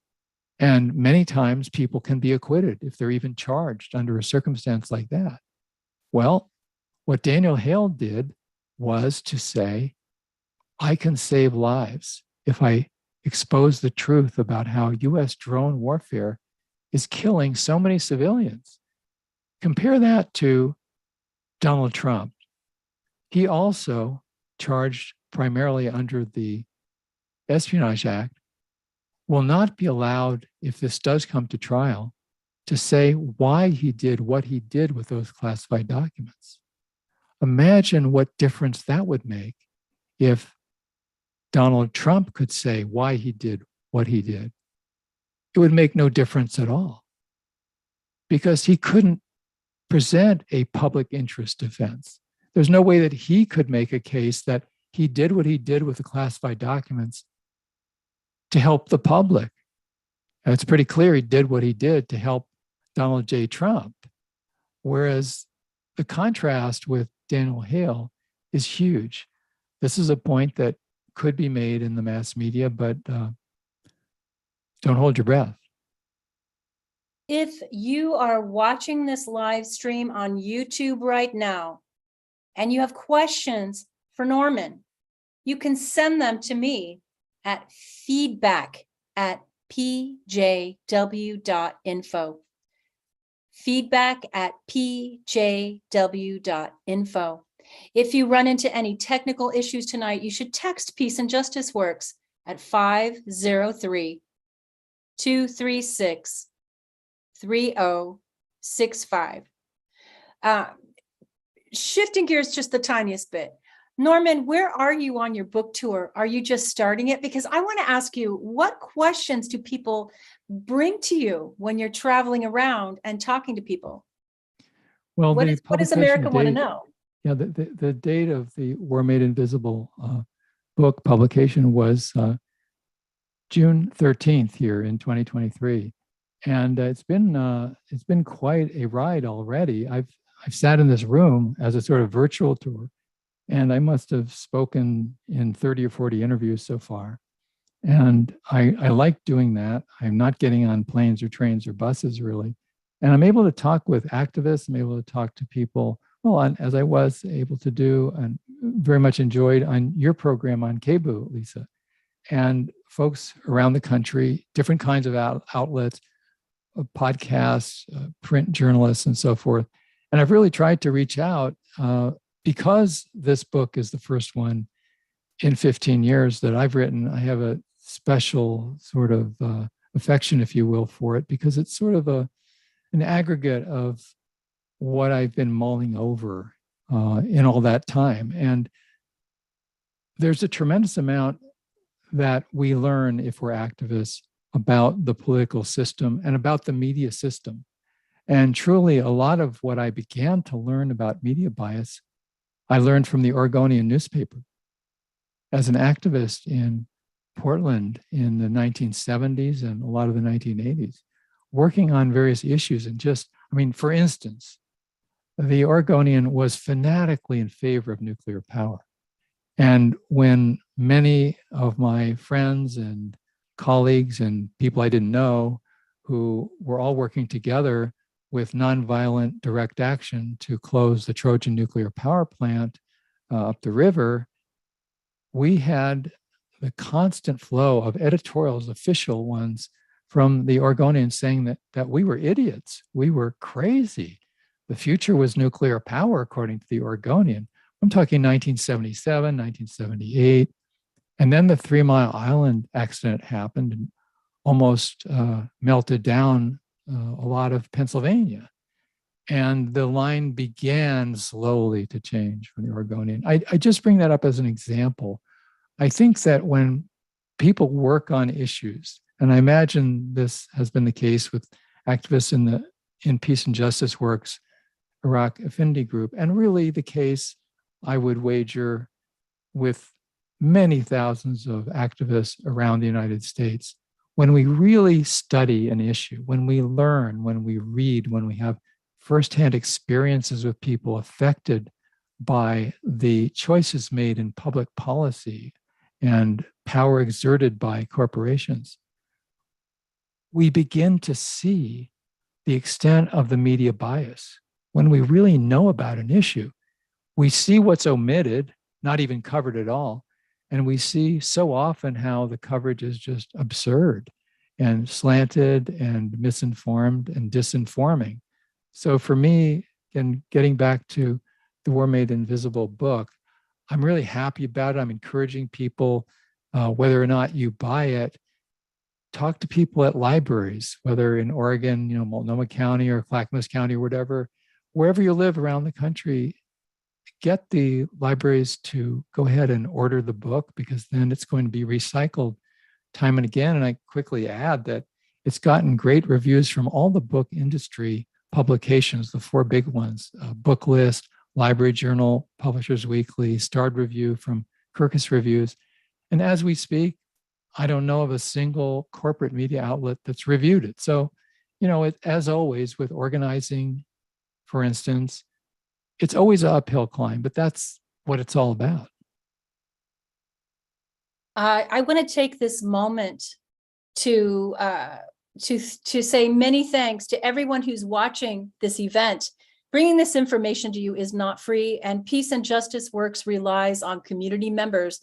And many times people can be acquitted if they're even charged under a circumstance like that. Well, what Daniel Hale did was to say, I can save lives if I expose the truth about how US drone warfare is killing so many civilians. Compare that to Donald Trump. He also, charged primarily under the Espionage Act, will not be allowed, if this does come to trial, to say why he did what he did with those classified documents. Imagine what difference that would make if Donald Trump could say why he did what he did. It would make no difference at all, because he couldn't present a public interest defense. There's no way that he could make a case that he did what he did with the classified documents to help the public. And it's pretty clear he did what he did to help Donald J. Trump. Whereas the contrast with Daniel Hale is huge. This is a point that could be made in the mass media, but don't hold your breath. If you are watching this live stream on YouTube right now and you have questions for Norman, you can send them to me at feedback@pjw.info. feedback@pjw.info. If you run into any technical issues tonight, you should text Peace and Justice Works at 503-236-3065. Shifting gears just the tiniest bit. Norman, where are you on your book tour? Are you just starting it? Because I want to ask you, what questions do people bring to you when you're traveling around and talking to people? Well, what does America want to know? Yeah, the date of the War Made Invisible book publication was June 13th here in 2023. And it's been quite a ride already. I've sat in this room as a sort of virtual tour, and I must have spoken in 30 or 40 interviews so far. And I like doing that. I'm not getting on planes or trains or buses really. And I'm able to talk with activists. I'm able to talk to people, well, as I was able to do and very much enjoyed on your program on KBOO, Lisa. And folks around the country, different kinds of outlets, podcasts, print journalists, and so forth. And I've really tried to reach out because this book is the first one in 15 years that I've written. I have a special sort of affection, if you will, for it, because it's sort of an aggregate of what I've been mulling over in all that time. And there's a tremendous amount that we learn if we're activists about the political system and about the media system. And truly, a lot of what I began to learn about media bias, I learned from the Oregonian newspaper. As an activist in Portland in the 1970s and a lot of the 1980s, working on various issues and for instance, the Oregonian was fanatically in favor of nuclear power. And when many of my friends and colleagues and people I didn't know who were all working together with nonviolent direct action to close the Trojan nuclear power plant up the river, we had the constant flow of editorials, official ones, from the Oregonians saying that we were idiots, we were crazy, the future was nuclear power, according to the Oregonian. I'm talking 1977, 1978. And then the 3 Mile Island accident happened and almost melted down a lot of Pennsylvania. And the line began slowly to change from the Oregonian. I just bring that up as an example. I think that when people work on issues, and I imagine this has been the case with activists in Peace and Justice Works, Iraq Affinity Group, and really the case, I would wager, with many thousands of activists around the United States. When we really study an issue, when we learn, when we read, when we have firsthand experiences with people affected by the choices made in public policy and power exerted by corporations, we begin to see the extent of the media bias. When we really know about an issue, we see what's omitted, not even covered at all. And we see so often how the coverage is just absurd and slanted and misinformed and disinforming. So for me, and getting back to the War Made Invisible book, I'm really happy about it. I'm encouraging people, whether or not you buy it, talk to people at libraries, whether in Oregon, Multnomah County or Clackamas County or whatever, wherever you live around the country, get the libraries to go ahead and order the book, because then it's going to be recycled time and again. And I quickly add that it's gotten great reviews from all the book industry publications, the 4 big ones, Book List, Library Journal, Publishers Weekly, Starred Review from Kirkus Reviews. And as we speak, I don't know of a single corporate media outlet that's reviewed it. So, as always with organizing, for instance, it's always an uphill climb, but that's what it's all about. I want to take this moment to say many thanks to everyone who's watching this event. Bringing this information to you is not free, and Peace and Justice Works relies on community members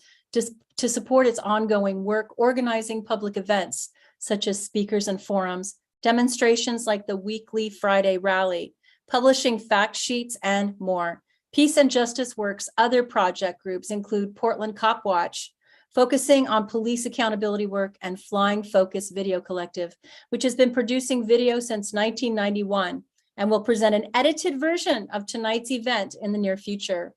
to support its ongoing work, organizing public events such as speakers and forums, demonstrations like the weekly Friday rally, publishing fact sheets, and more. Peace and Justice Works' other project groups include Portland Cop Watch, focusing on police accountability work, and Flying Focus Video Collective, which has been producing video since 1991 and will present an edited version of tonight's event in the near future.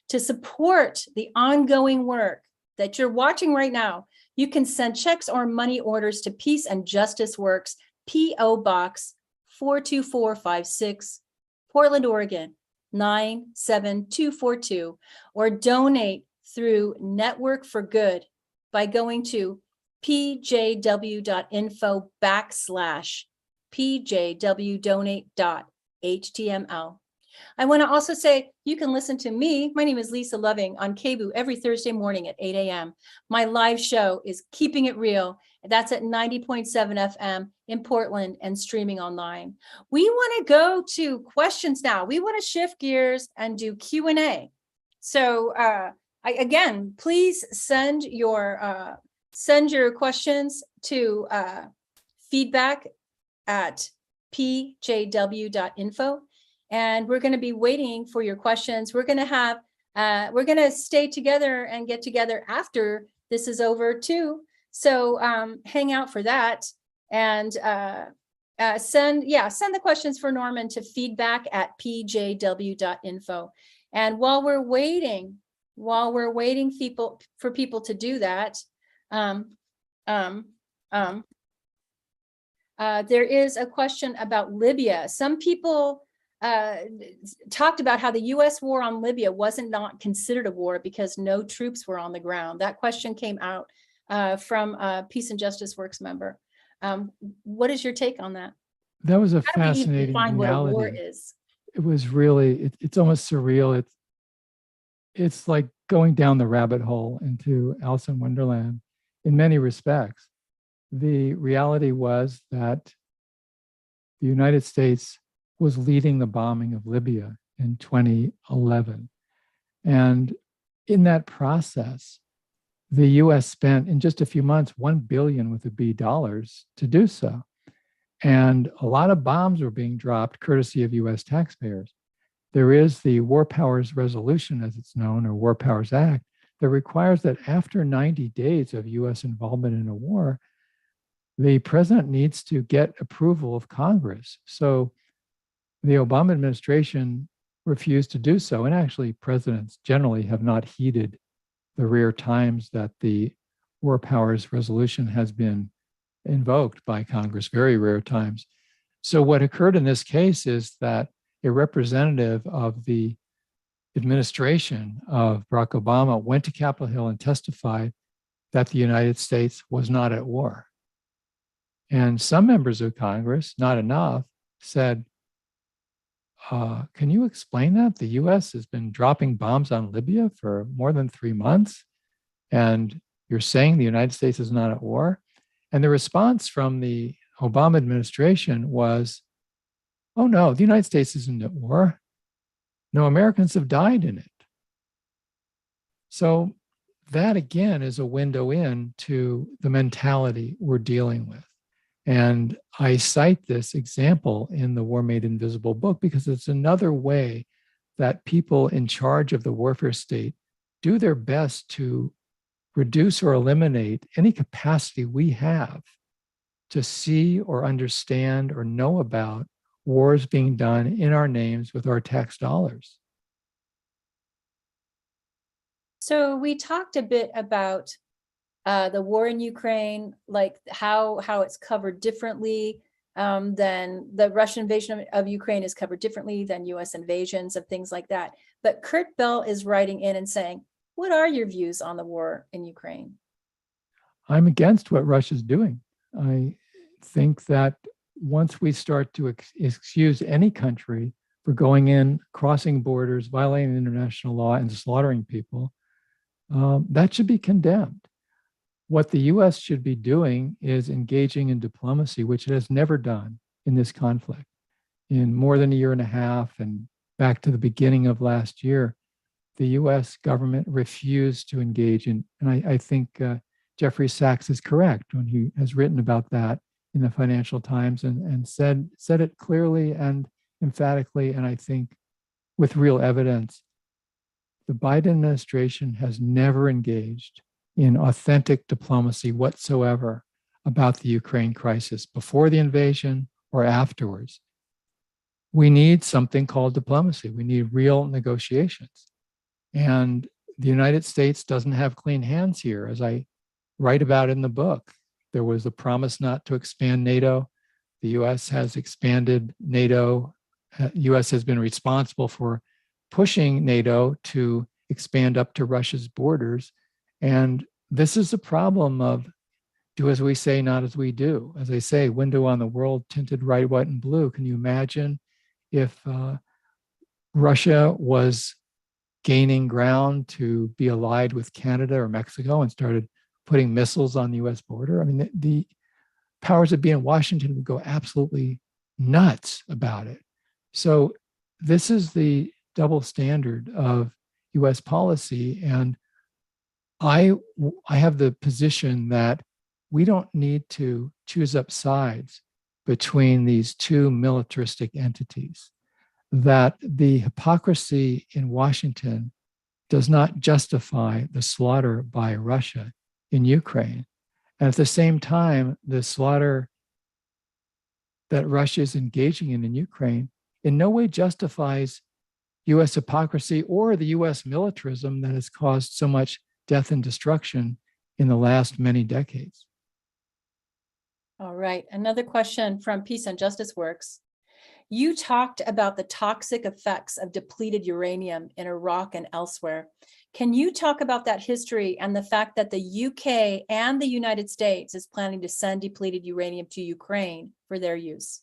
To support the ongoing work that you're watching right now, you can send checks or money orders to Peace and Justice Works, P.O. Box 42456, Portland, Oregon 97242, or donate through Network for Good by going to pjw.info/pjwdonate.html. I want to also say you can listen to me. My name is Lisa Loving on KBOO every Thursday morning at 8 a.m. My live show is Keeping It Real. That's at 90.7 FM in Portland and streaming online. We want to go to questions now. We want to shift gears and do Q&A. So again, please send your questions to feedback@pjw.info. And we're going to be waiting for your questions. We're going to stay together and get together after this is over too. So hang out for that, and send the questions for Norman to feedback@pjw.info. And while we're waiting for people to do that, there is a question about Libya. Some people talked about how the U.S. war on Libya wasn't not considered a war because no troops were on the ground. That question came out from a Peace and Justice Works member. What is your take on that? That was a How do we even fascinating define reality. what a war is? It was really, it's almost surreal. It's like going down the rabbit hole into Alice in Wonderland in many respects. The reality was that the United States was leading the bombing of Libya in 2011. And in that process, the US spent in just a few months $1 billion with a B dollars to do so. And a lot of bombs were being dropped courtesy of US taxpayers. There is the War Powers Resolution, as it's known, or War Powers Act, that requires that after 90 days of US involvement in a war, the president needs to get approval of Congress. So the Obama administration refused to do so. And actually, presidents generally have not heeded the rare times that the War Powers Resolution has been invoked by Congress, very rare times. So what occurred in this case is that a representative of the administration of Barack Obama went to Capitol Hill and testified that the United States was not at war. And some members of Congress, not enough, said, can you explain that? The US has been dropping bombs on Libya for more than 3 months, and you're saying the United States is not at war? And the response from the Obama administration was, oh no, the United States isn't at war. No, Americans have died in it. So that again is a window into the mentality we're dealing with. And I cite this example in the War Made Invisible book because it's another way that people in charge of the warfare state do their best to reduce or eliminate any capacity we have to see or understand or know about wars being done in our names with our tax dollars. So we talked a bit about the war in Ukraine, like how it's covered differently than the Russian invasion of Ukraine is covered differently than US invasions of things like that. But Kurt Bell is writing in and saying, what are your views on the war in Ukraine? I'm against what Russia's doing. I think that once we start to excuse any country for going in, crossing borders, violating international law, and slaughtering people, that should be condemned. What the US should be doing is engaging in diplomacy, which it has never done in this conflict. In more than a year and a half, and back to the beginning of last year, the US government refused to engage in, and I think Jeffrey Sachs is correct when he has written about that in the Financial Times and said it clearly and emphatically, and I think with real evidence. The Biden administration has never engaged in authentic diplomacy whatsoever about the Ukraine crisis before the invasion or afterwards. We need something called diplomacy. We need real negotiations. And the United States doesn't have clean hands here, as I write about in the book. There was a promise not to expand NATO. The US has expanded NATO. US has been responsible for pushing NATO to expand up to Russia's borders. And this is a problem of do as we say, not as we do. As I say, window on the world, tinted red, white, and blue. Can you imagine if Russia was gaining ground to be allied with Canada or Mexico and started putting missiles on the US border? I mean, the powers that be in Washington would go absolutely nuts about it. So this is the double standard of US policy. And I have the position that we don't need to choose up sides between these two militaristic entities, that the hypocrisy in Washington does not justify the slaughter by Russia in Ukraine. And at the same time, the slaughter that Russia is engaging in Ukraine in no way justifies US hypocrisy or the US militarism that has caused so much death and destruction in the last many decades. All right, another question from Peace and Justice Works. You talked about the toxic effects of depleted uranium in Iraq and elsewhere. Can you talk about that history and the fact that the UK and the United States is planning to send depleted uranium to Ukraine for their use?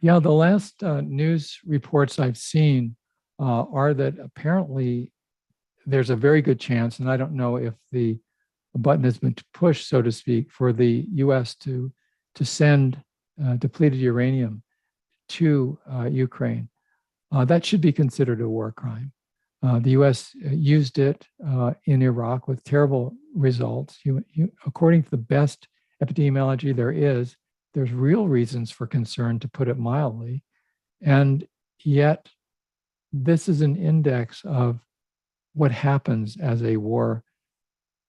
Yeah, the last news reports I've seen are that apparently there's a very good chance, and I don't know if the button has been pushed, so to speak, for the US to send depleted uranium to Ukraine. That should be considered a war crime. The US used it in Iraq with terrible results. According to the best epidemiology there is, There's real reasons for concern, to put it mildly. And yet, this is an index of what happens as a war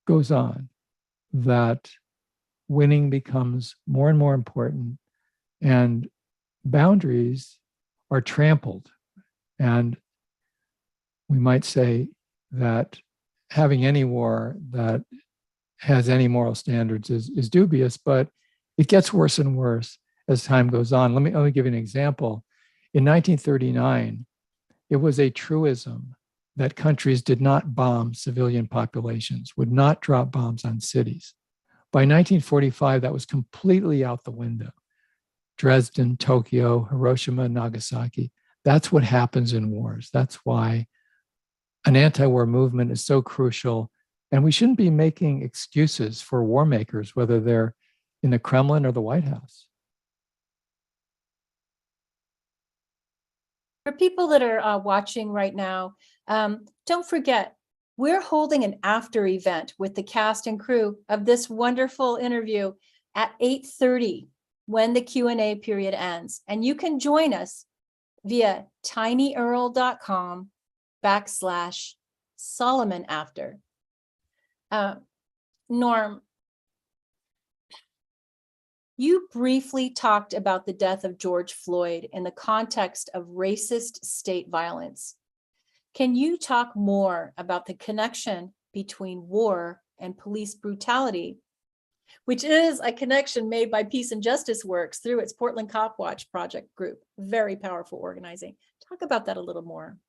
goes on, that winning becomes more and more important, and boundaries are trampled. And we might say that having any war that has any moral standards is dubious, but it gets worse and worse as time goes on. Let me give you an example. In 1939, it was a truism that countries did not bomb civilian populations, would not drop bombs on cities. By 1945, that was completely out the window. Dresden, Tokyo, Hiroshima, Nagasaki. That's what happens in wars. That's why an anti-war movement is so crucial. And we shouldn't be making excuses for war makers, whether they're in the Kremlin or the White House. For people that are watching right now, don't forget, we're holding an after event with the cast and crew of this wonderful interview at 8:30 when the Q&A period ends. And you can join us via tinyurl.com/Solomon after. Norm, you briefly talked about the death of George Floyd in the context of racist state violence. Can you talk more about the connection between war and police brutality, which is a connection made by Peace and Justice Works through its Portland Cop Watch project group? Very powerful organizing. Talk about that a little more.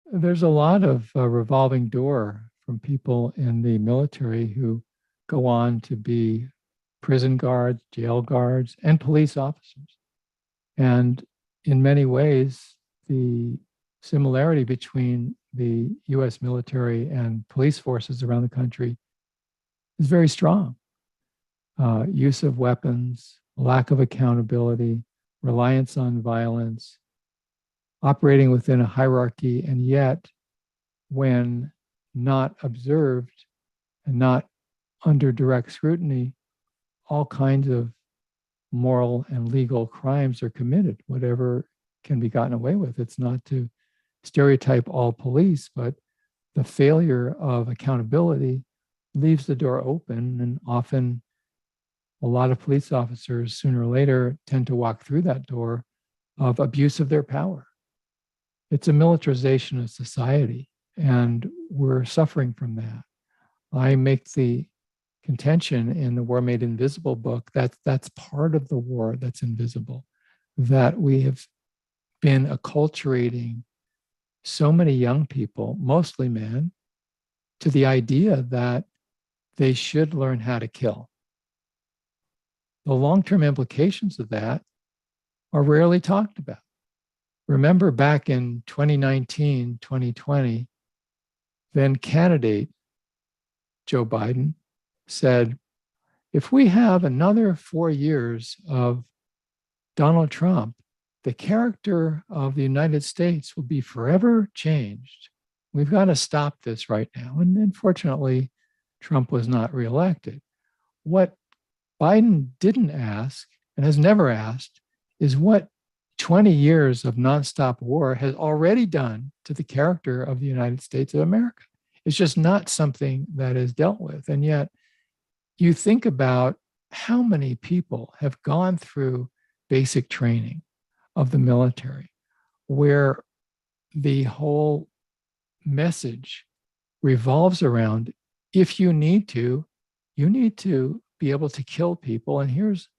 There's a lot of revolving door from people in the military who go on to be prison guards, jail guards, and police officers. And in many ways, the similarity between the US military and police forces around the country is very strong. Use of weapons, lack of accountability, reliance on violence, operating within a hierarchy, and yet, when not observed and not under direct scrutiny, all kinds of moral and legal crimes are committed, whatever can be gotten away with. It's not to stereotype all police, but the failure of accountability leaves the door open, and often a lot of police officers sooner or later tend to walk through that door of abuse of their power. It's a militarization of society, and we're suffering from that. I make the contention in the War Made Invisible book that that's part of the war that's invisible, that we have been acculturating so many young people, mostly men, to the idea that they should learn how to kill. The long-term implications of that are rarely talked about. Remember back in 2019, 2020, then candidate Joe Biden said, if we have another 4 years of Donald Trump, the character of the United States will be forever changed. We've got to stop this right now. And unfortunately, Trump was not reelected. What Biden didn't ask and has never asked is what 20 years of nonstop war has already done to the character of the United States of America. It's just not something that is dealt with. And yet, you think about how many people have gone through basic training of the military, where the whole message revolves around, if you need to be able to kill people. And here's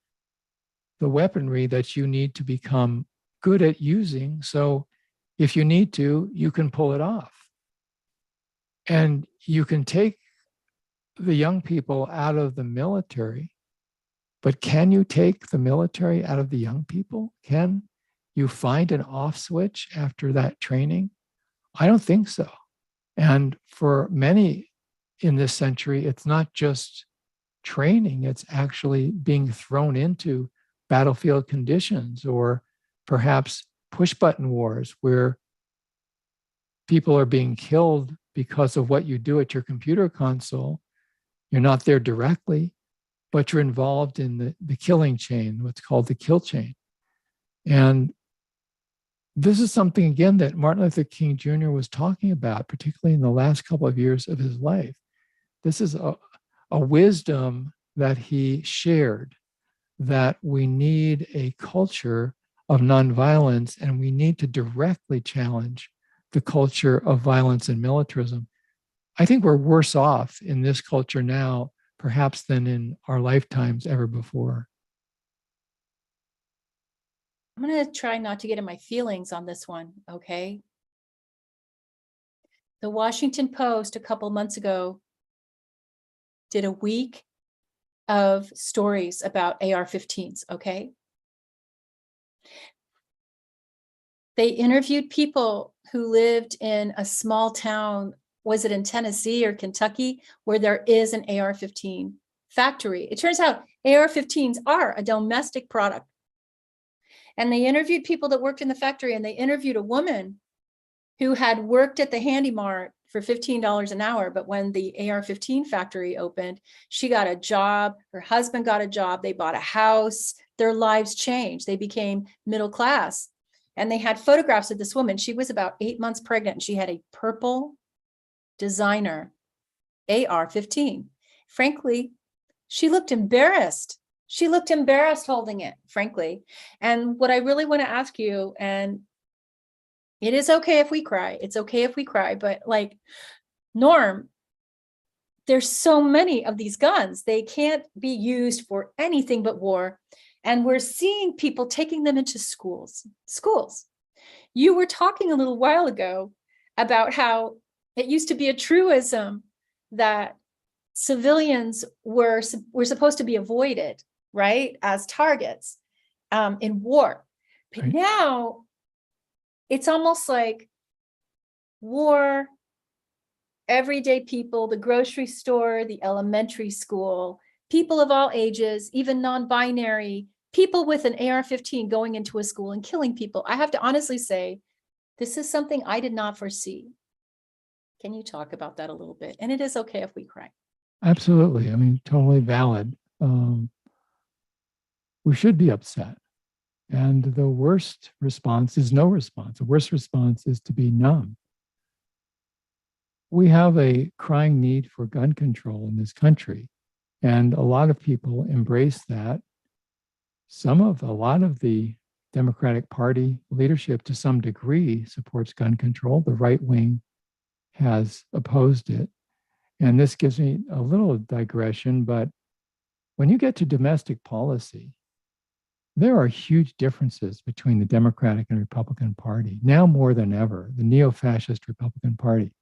the weaponry that you need to become good at using. So if you need to, you can pull it off. And you can take the young people out of the military, but can you take the military out of the young people? Can you find an off switch after that training? I don't think so. And for many in this century, it's not just training, it's actually being thrown into battlefield conditions, or perhaps push button wars where people are being killed because of what you do at your computer console. You're not there directly, but you're involved in the killing chain, what's called the kill chain. And this is something, again, that Martin Luther King Jr. was talking about, particularly in the last couple of years of his life. This is a wisdom that he shared, that we need a culture of nonviolence, and we need to directly challenge the culture of violence and militarism. I think we're worse off in this culture now, perhaps, than in our lifetimes ever before. I'm going to try not to get in my feelings on this one, okay? The Washington Post a couple months ago did a week of stories about AR-15s, okay? They interviewed people who lived in a small town, was it in Tennessee or Kentucky, where there is an AR-15 factory. It turns out AR-15s are a domestic product. And they interviewed people that worked in the factory, and they interviewed a woman who had worked at the Handy Mart for $15 an hour. But when the AR-15 factory opened, she got a job, her husband got a job, they bought a house, their lives changed. They became middle class. And they had photographs of this woman. She was about 8 months pregnant, and she had a purple designer AR-15. Frankly, she looked embarrassed. She looked embarrassed holding it, frankly. And what I really want to ask you, and it is okay if we cry, it's okay if we cry, but like, Norm, there's so many of these guns. They can't be used for anything but war. And we're seeing people taking them into schools. You were talking a little while ago about how it used to be a truism that civilians were supposed to be avoided, right, as targets in war. But Right. now it's almost like war, everyday people, the grocery store, the elementary school, people of all ages, even non-binary, people with an AR-15 going into a school and killing people. I have to honestly say, this is something I did not foresee. Can you talk about that a little bit? And it is okay if we cry. Absolutely. I mean, totally valid. We should be upset. And the worst response is no response. The worst response is to be numb. We have a crying need for gun control in this country. And a lot of people embrace that. A lot of the Democratic Party leadership, to some degree, supports gun control. The right wing has opposed it. And this gives me a little digression, but when you get to domestic policy, there are huge differences between the Democratic and Republican Party, now more than ever, the neo-fascist Republican Party.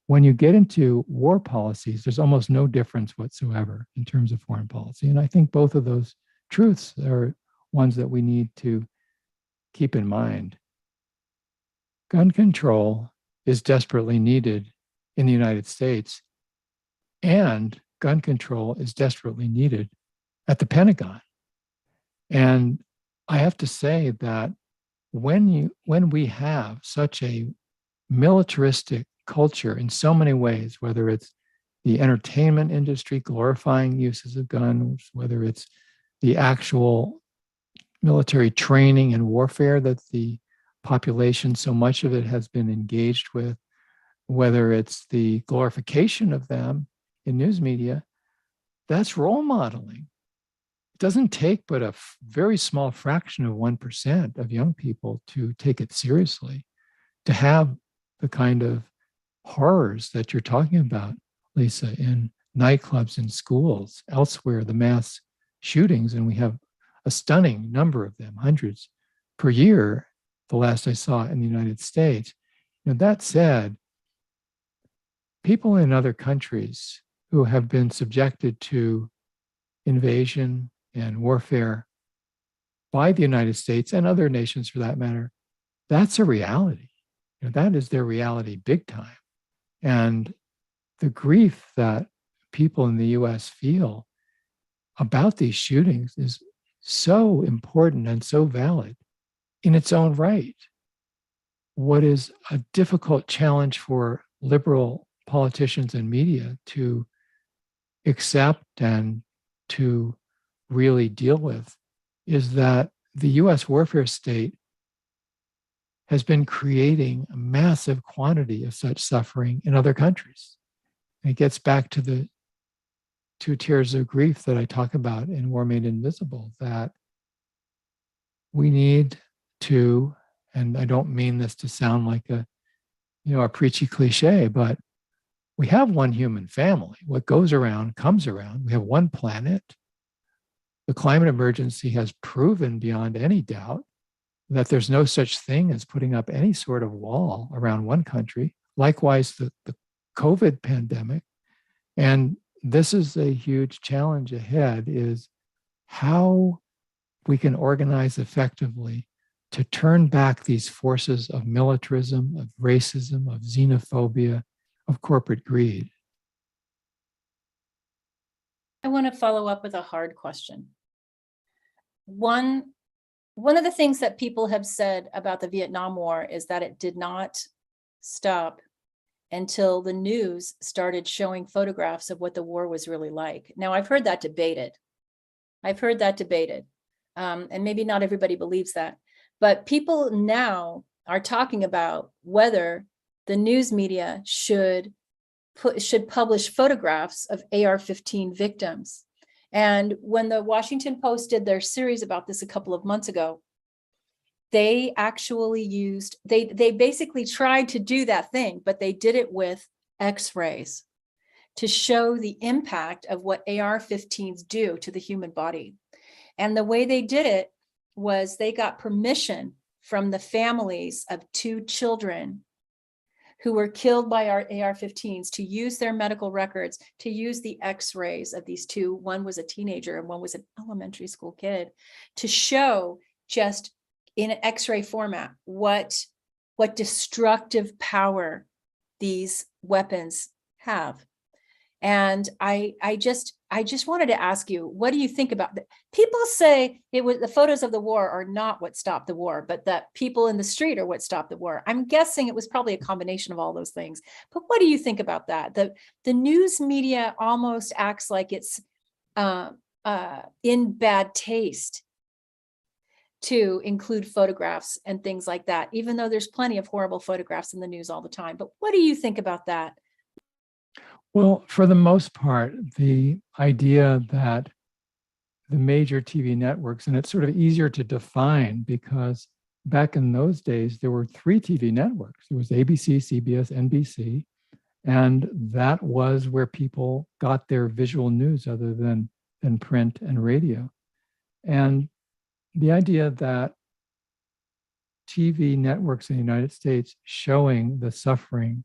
When you get into war policies, there's almost no difference whatsoever in terms of foreign policy. And I think both of those truths are ones that we need to keep in mind. Gun control is desperately needed in the United States, and gun control is desperately needed at the Pentagon. And I have to say that when we have such a militaristic culture in so many ways, whether it's the entertainment industry glorifying uses of guns, whether it's the actual military training and warfare that the population, so much of it has been engaged with, whether it's the glorification of them in news media, that's role modeling. It doesn't take but a very small fraction of 1% of young people to take it seriously, to have the kind of horrors that you're talking about, Lisa, in nightclubs, in schools, elsewhere, the mass shootings, and we have a stunning number of them, hundreds per year, the last I saw in the United States. That said, people in other countries who have been subjected to invasion and warfare by the United States and other nations for that matter, that's a reality. That is their reality big time. And the grief that people in the US feel about these shootings is so important and so valid in its own right. What is a difficult challenge for liberal politicians and media to accept and to really deal with is that the US warfare state has been creating a massive quantity of such suffering in other countries. And it gets back to the two tiers of grief that I talk about in War Made Invisible, that we need to, and I don't mean this to sound like a preachy cliche, but we have one human family. What goes around comes around. We have one planet. The climate emergency has proven beyond any doubt that there's no such thing as putting up any sort of wall around one country. Likewise, the COVID pandemic. And this is a huge challenge ahead, is how we can organize effectively to turn back these forces of militarism, of racism, of xenophobia, of corporate greed. I want to follow up with a hard question. One of the things that people have said about the Vietnam War is that it did not stop until the news started showing photographs of what the war was really like. Now, I've heard that debated. And maybe not everybody believes that. But people now are talking about whether the news media should publish photographs of AR-15 victims. And when the Washington Post did their series about this a couple of months ago, they actually they basically tried to do that thing, but they did it with X-rays to show the impact of what AR-15s do to the human body. And the way they did it was they got permission from the families of 2 children who were killed by our AR-15s to use their medical records, to use the X-rays of these 2. One was a teenager and one was an elementary school kid, to show just in an X-ray format what destructive power these weapons have. And I just wanted to ask you, what do you think about that? People say it was the photos of the war are not what stopped the war, but that people in the street are what stopped the war. I'm guessing it was probably a combination of all those things. But what do you think about that? The news media almost acts like it's in bad taste to include photographs and things like that, even though there's plenty of horrible photographs in the news all the time. But what do you think about that? Well, for the most part, the idea that the major TV networks, and it's sort of easier to define because back in those days, there were 3 TV networks. There was ABC, CBS, NBC, and that was where people got their visual news other than print and radio. And the idea that TV networks in the United States showing the suffering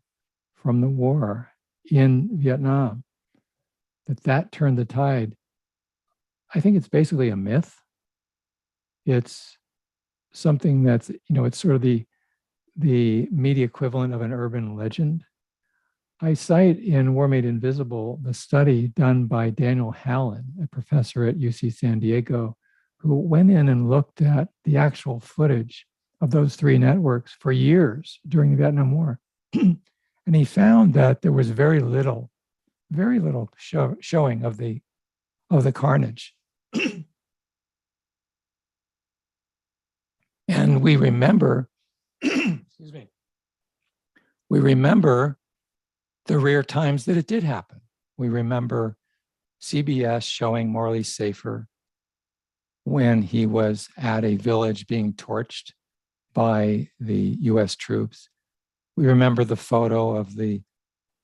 from the war in Vietnam, that turned the tide, I think it's basically a myth. It's something that's, it's sort of the media equivalent of an urban legend. I cite in War Made Invisible the study done by Daniel Hallen, a professor at UC San Diego, who went in and looked at the actual footage of those 3 networks for years during the Vietnam War. And he found that there was very little showing of the carnage. And we remember, excuse me, we remember the rare times that it did happen. We remember CBS showing Morley Safer when he was at a village being torched by the US troops. We remember the photo of the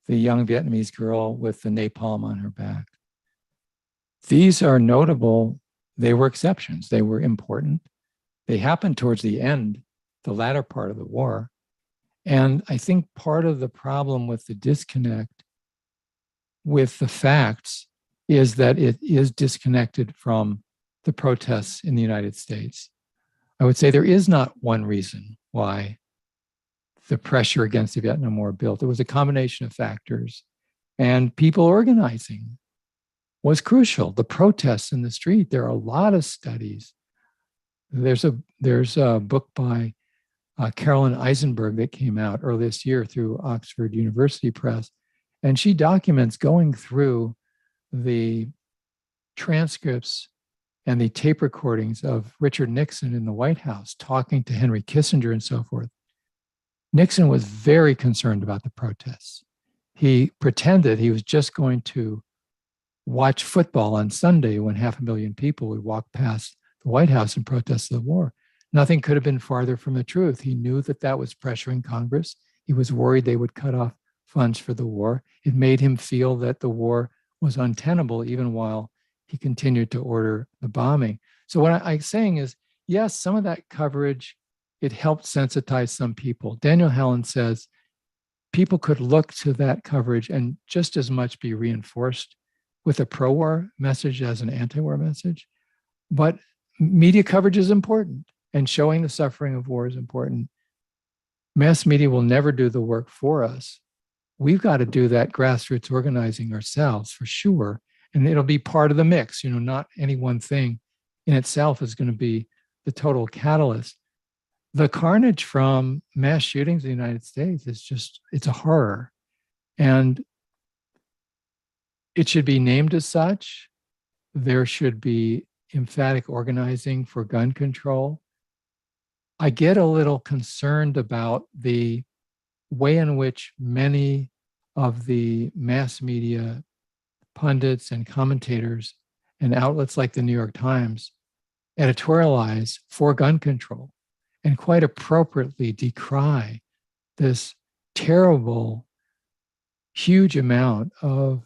young Vietnamese girl with the napalm on her back. These are notable. They were exceptions. They were important. They happened towards the end, the latter part of the war. And I think part of the problem with the disconnect with the facts is that it is disconnected from the protests in the United States. I would say there is not one reason why the pressure against the Vietnam War built. It was a combination of factors, and people organizing was crucial. The protests in the street, there are a lot of studies. There's a book by Carolyn Eisenberg that came out earlier this year through Oxford University Press, and she documents going through the transcripts and the tape recordings of Richard Nixon in the White House talking to Henry Kissinger and so forth, Nixon was very concerned about the protests. He pretended he was just going to watch football on Sunday when 500,000 people would walk past the White House in protest of the war. Nothing could have been farther from the truth. He knew that that was pressuring Congress. He was worried they would cut off funds for the war. It made him feel that the war was untenable, even while he continued to order the bombing. So what I'm saying is, yes, some of that coverage, it helped sensitize some people. Daniel Helen says people could look to that coverage and just as much be reinforced with a pro-war message as an anti-war message. But media coverage is important, and showing the suffering of war is important. Mass media will never do the work for us. We've got to do that grassroots organizing ourselves for sure. And it'll be part of the mix. Not any one thing in itself is going to be the total catalyst. The carnage from mass shootings in the United States is just, it's a horror. And it should be named as such. There should be emphatic organizing for gun control. I get a little concerned about the way in which many of the mass media pundits and commentators and outlets like the New York Times editorialize for gun control and quite appropriately decry this terrible, huge amount of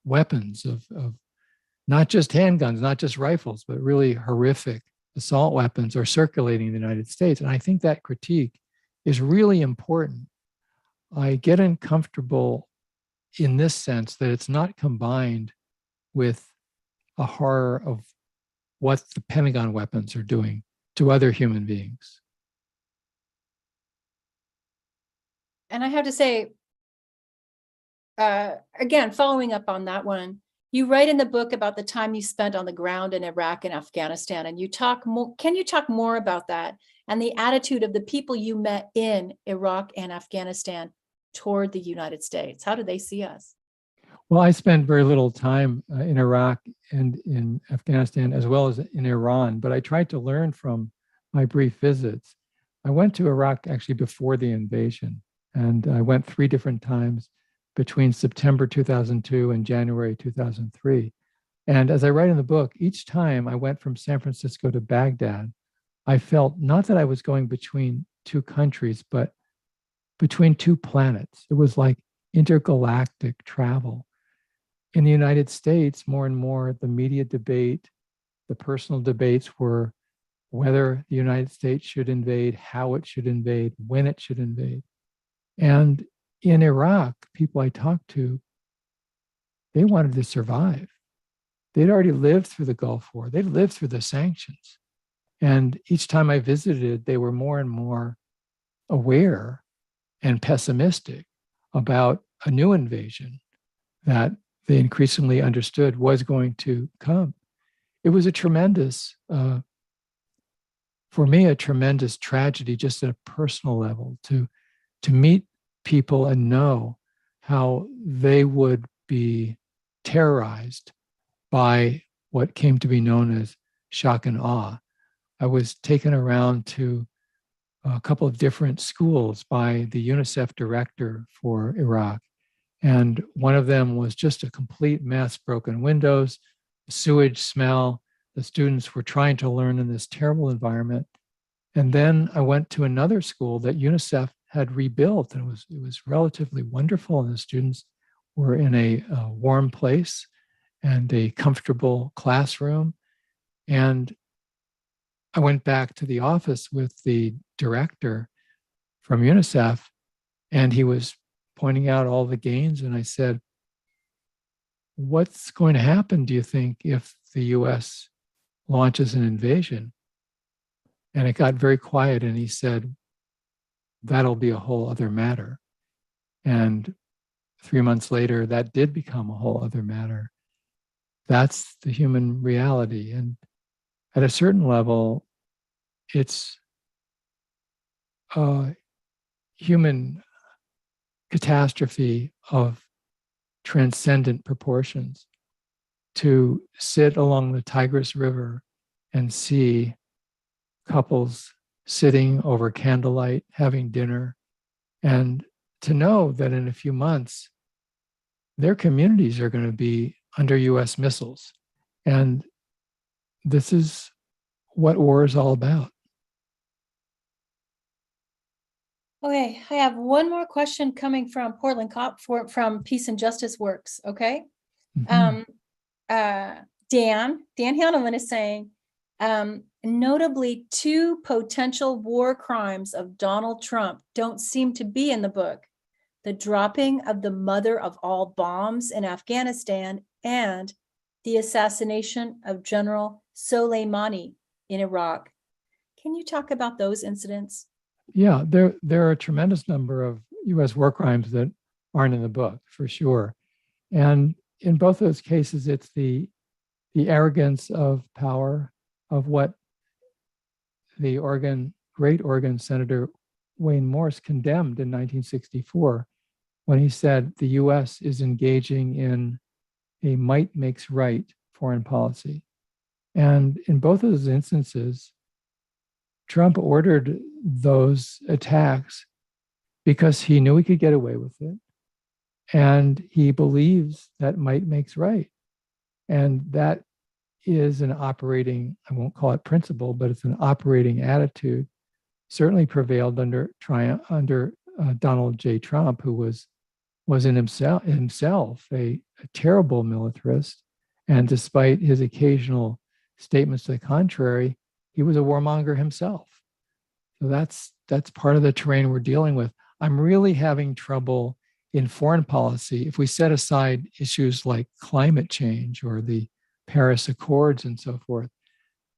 weapons, of not just handguns, not just rifles, but really horrific assault weapons are circulating in the United States. And I think that critique is really important. I get uncomfortable in this sense that it's not combined with a horror of what the Pentagon weapons are doing to other human beings. And I have to say, again, following up on that one, you write in the book about the time you spent on the ground in Iraq and Afghanistan, and you talk more. Can you talk more about that and the attitude of the people you met in Iraq and Afghanistan toward the United States? How do they see us? Well, I spent very little time in Iraq and in Afghanistan, as well as in Iran, but I tried to learn from my brief visits. I went to Iraq actually before the invasion, and I went 3 different times between September 2002 and January 2003. And as I write in the book, each time I went from San Francisco to Baghdad, I felt not that I was going between 2 countries, but between 2 planets. It was like intergalactic travel. In the United States, more and more, the media debate, the personal debates were whether the United States should invade, how it should invade, when it should invade. And in Iraq, people I talked to, they wanted to survive. They'd already lived through the Gulf War. They'd lived through the sanctions. And each time I visited, they were more and more aware and pessimistic about a new invasion that they increasingly understood was going to come. It was a tremendous, for me, a tremendous tragedy just at a personal level to meet people and know how they would be terrorized by what came to be known as shock and awe. I was taken around to a couple of different schools by the UNICEF director for Iraq. And one of them was just a complete mess, broken windows, sewage smell. The students were trying to learn in this terrible environment. And then I went to another school that UNICEF had rebuilt, and it was relatively wonderful. And the students were in a warm place and a comfortable classroom. And I went back to the office with the director from UNICEF, and he was pointing out all the gains. And I said, what's going to happen, do you think, if the US launches an invasion? And it got very quiet, and he said, that'll be a whole other matter. And 3 months later, that did become a whole other matter. That's the human reality. And at a certain level, it's a human catastrophe of transcendent proportions. to sit along the Tigris River and see couples sitting over candlelight, having dinner, and to know that in a few months, their communities are going to be under US missiles. And this is what war is all about. Okay, I have one more question coming from Portland Cop from Peace and Justice Works. Okay. Mhm. Dan Handelman is saying, notably, 2 potential war crimes of Donald Trump don't seem to be in the book: the dropping of the mother of all bombs in Afghanistan and the assassination of General Soleimani in Iraq. Can you talk about those incidents? Yeah, there are a tremendous number of US war crimes that aren't in the book, for sure. And in both those cases, it's the arrogance of power of what the great Oregon Senator Wayne Morse condemned in 1964 when he said the US is engaging in a might makes right foreign policy. And in both of those instances, Trump ordered those attacks because he knew he could get away with it. And he believes that might makes right. And that is an operating, I won't call it principle, but it's an operating attitude, certainly prevailed under Donald J. Trump, who was in himself a terrible militarist. And despite his occasional statements to the contrary, he was a warmonger himself. So that's part of the terrain we're dealing with. I'm really having trouble in foreign policy if we set aside issues like climate change or the Paris Accords and so forth.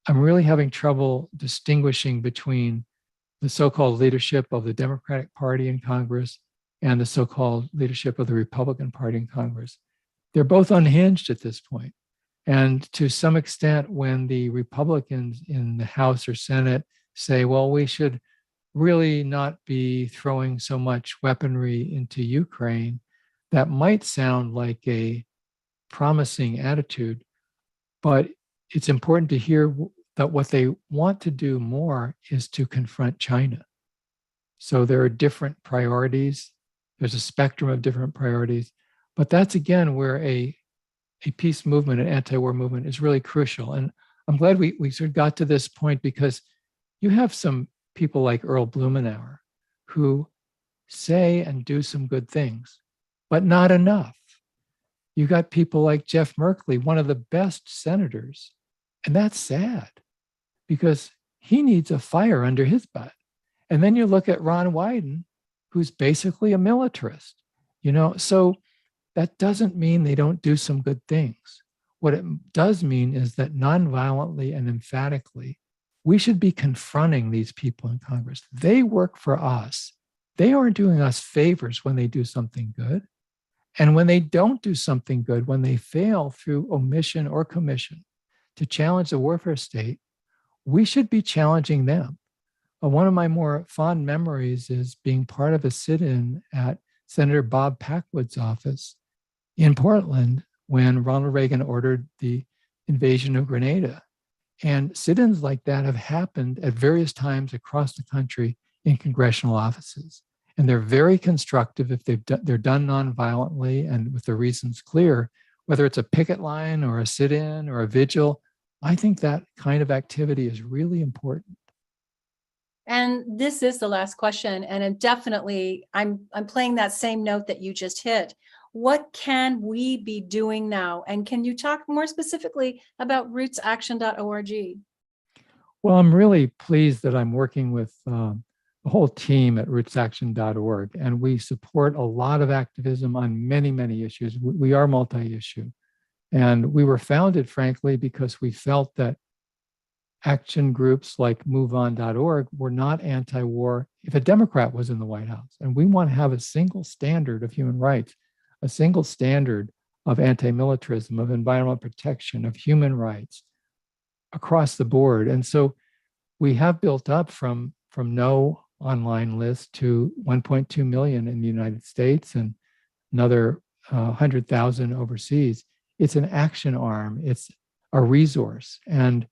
I'm really having trouble distinguishing between the so-called leadership of the Democratic Party in Congress and the so-called leadership of the Republican Party in Congress. They're both unhinged at this point. And to some extent, when the Republicans in the House or Senate say, well, we should really not be throwing so much weaponry into Ukraine, that might sound like a promising attitude, but it's important to hear that what they want to do more is to confront China. So there are different priorities. There's a spectrum of different priorities, but that's again where a peace movement, an anti-war movement is really crucial. And I'm glad we sort of got to this point because you have some people like Earl Blumenauer who say and do some good things, but not enough. You got people like Jeff Merkley, one of the best senators, and that's sad because he needs a fire under his butt. And then you look at Ron Wyden, who's basically a militarist, so that doesn't mean they don't do some good things. What it does mean is that nonviolently and emphatically, we should be confronting these people in Congress. They work for us. They aren't doing us favors when they do something good. And when they don't do something good, when they fail through omission or commission to challenge the warfare state, we should be challenging them. One of my more fond memories is being part of a sit-in at Senator Bob Packwood's office in Portland when Ronald Reagan ordered the invasion of Grenada. And sit-ins like that have happened at various times across the country in congressional offices. And they're very constructive if they're done nonviolently and with the reasons clear, whether it's a picket line or a sit-in or a vigil. I think that kind of activity is really important. And this is the last question, and I'm playing that same note that you just hit. What can we be doing now? And can you talk more specifically about rootsaction.org? Well, I'm really pleased that I'm working with the whole team at rootsaction.org, and we support a lot of activism on many, many issues. We are multi-issue. And we were founded, frankly, because we felt that action groups like moveon.org were not anti-war if a Democrat was in the White House. And we want to have a single standard of human rights, a single standard of anti-militarism, of environmental protection, of human rights across the board. And so we have built up from no online list to 1.2 million in the United States and another 100,000 overseas it's an action arm. It's a resource. And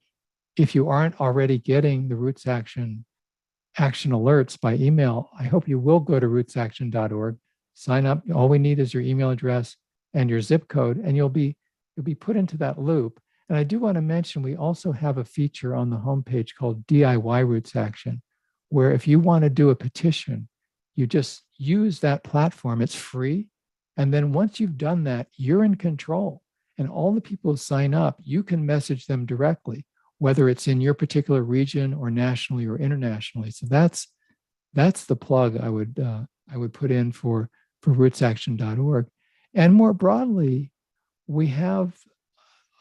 if you aren't already getting the Roots Action alerts by email, I hope you will go to rootsaction.org, sign up. All we need is your email address and your zip code, and you'll be put into that loop. And I do want to mention, we also have a feature on the homepage called DIY Roots Action, where if you want to do a petition, you just use that platform. It's free. And then once you've done that, you're in control. And all the people who sign up, you can message them directly, whether it's in your particular region or nationally or internationally. So that's the plug I would put in for rootsaction.org. And more broadly, we have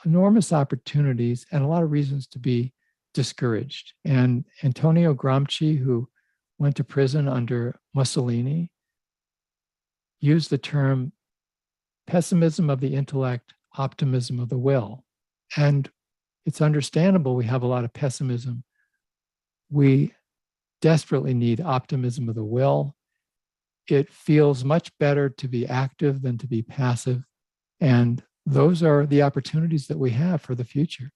enormous opportunities and a lot of reasons to be discouraged. And Antonio Gramsci, who went to prison under Mussolini, used the term pessimism of the intellect, optimism of the will. And it's understandable we have a lot of pessimism. We desperately need optimism of the will. It feels much better to be active than to be passive. And those are the opportunities that we have for the future.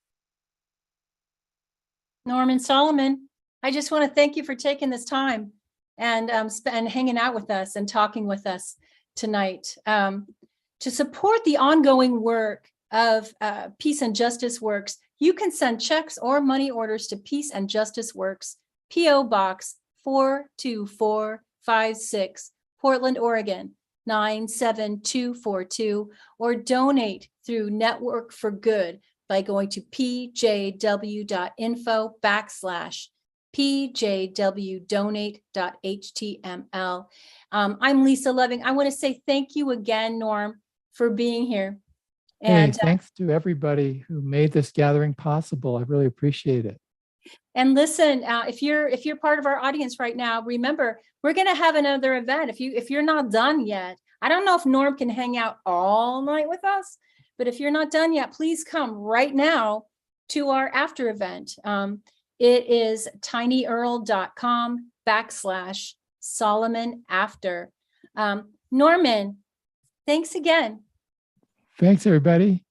Norman Solomon, I just want to thank you for taking this time and hanging out with us and talking with us tonight. To support the ongoing work of Peace and Justice Works, you can send checks or money orders to Peace and Justice Works, P.O. Box 42456, Portland, Oregon 97242, or donate through Network for Good by going to pjw.info/pjwdonate.html. I'm Lisa Loving. I want to say thank you again, Norm, for being here. And thanks to everybody who made this gathering possible. I really appreciate it. And listen, if you're part of our audience right now, remember, we're going to have another event. If you're not done yet, I don't know if Norm can hang out all night with us, but if you're not done yet, please come right now to our after event. It is tinyurl.com/Solomon after. Norman, thanks again. Thanks, everybody.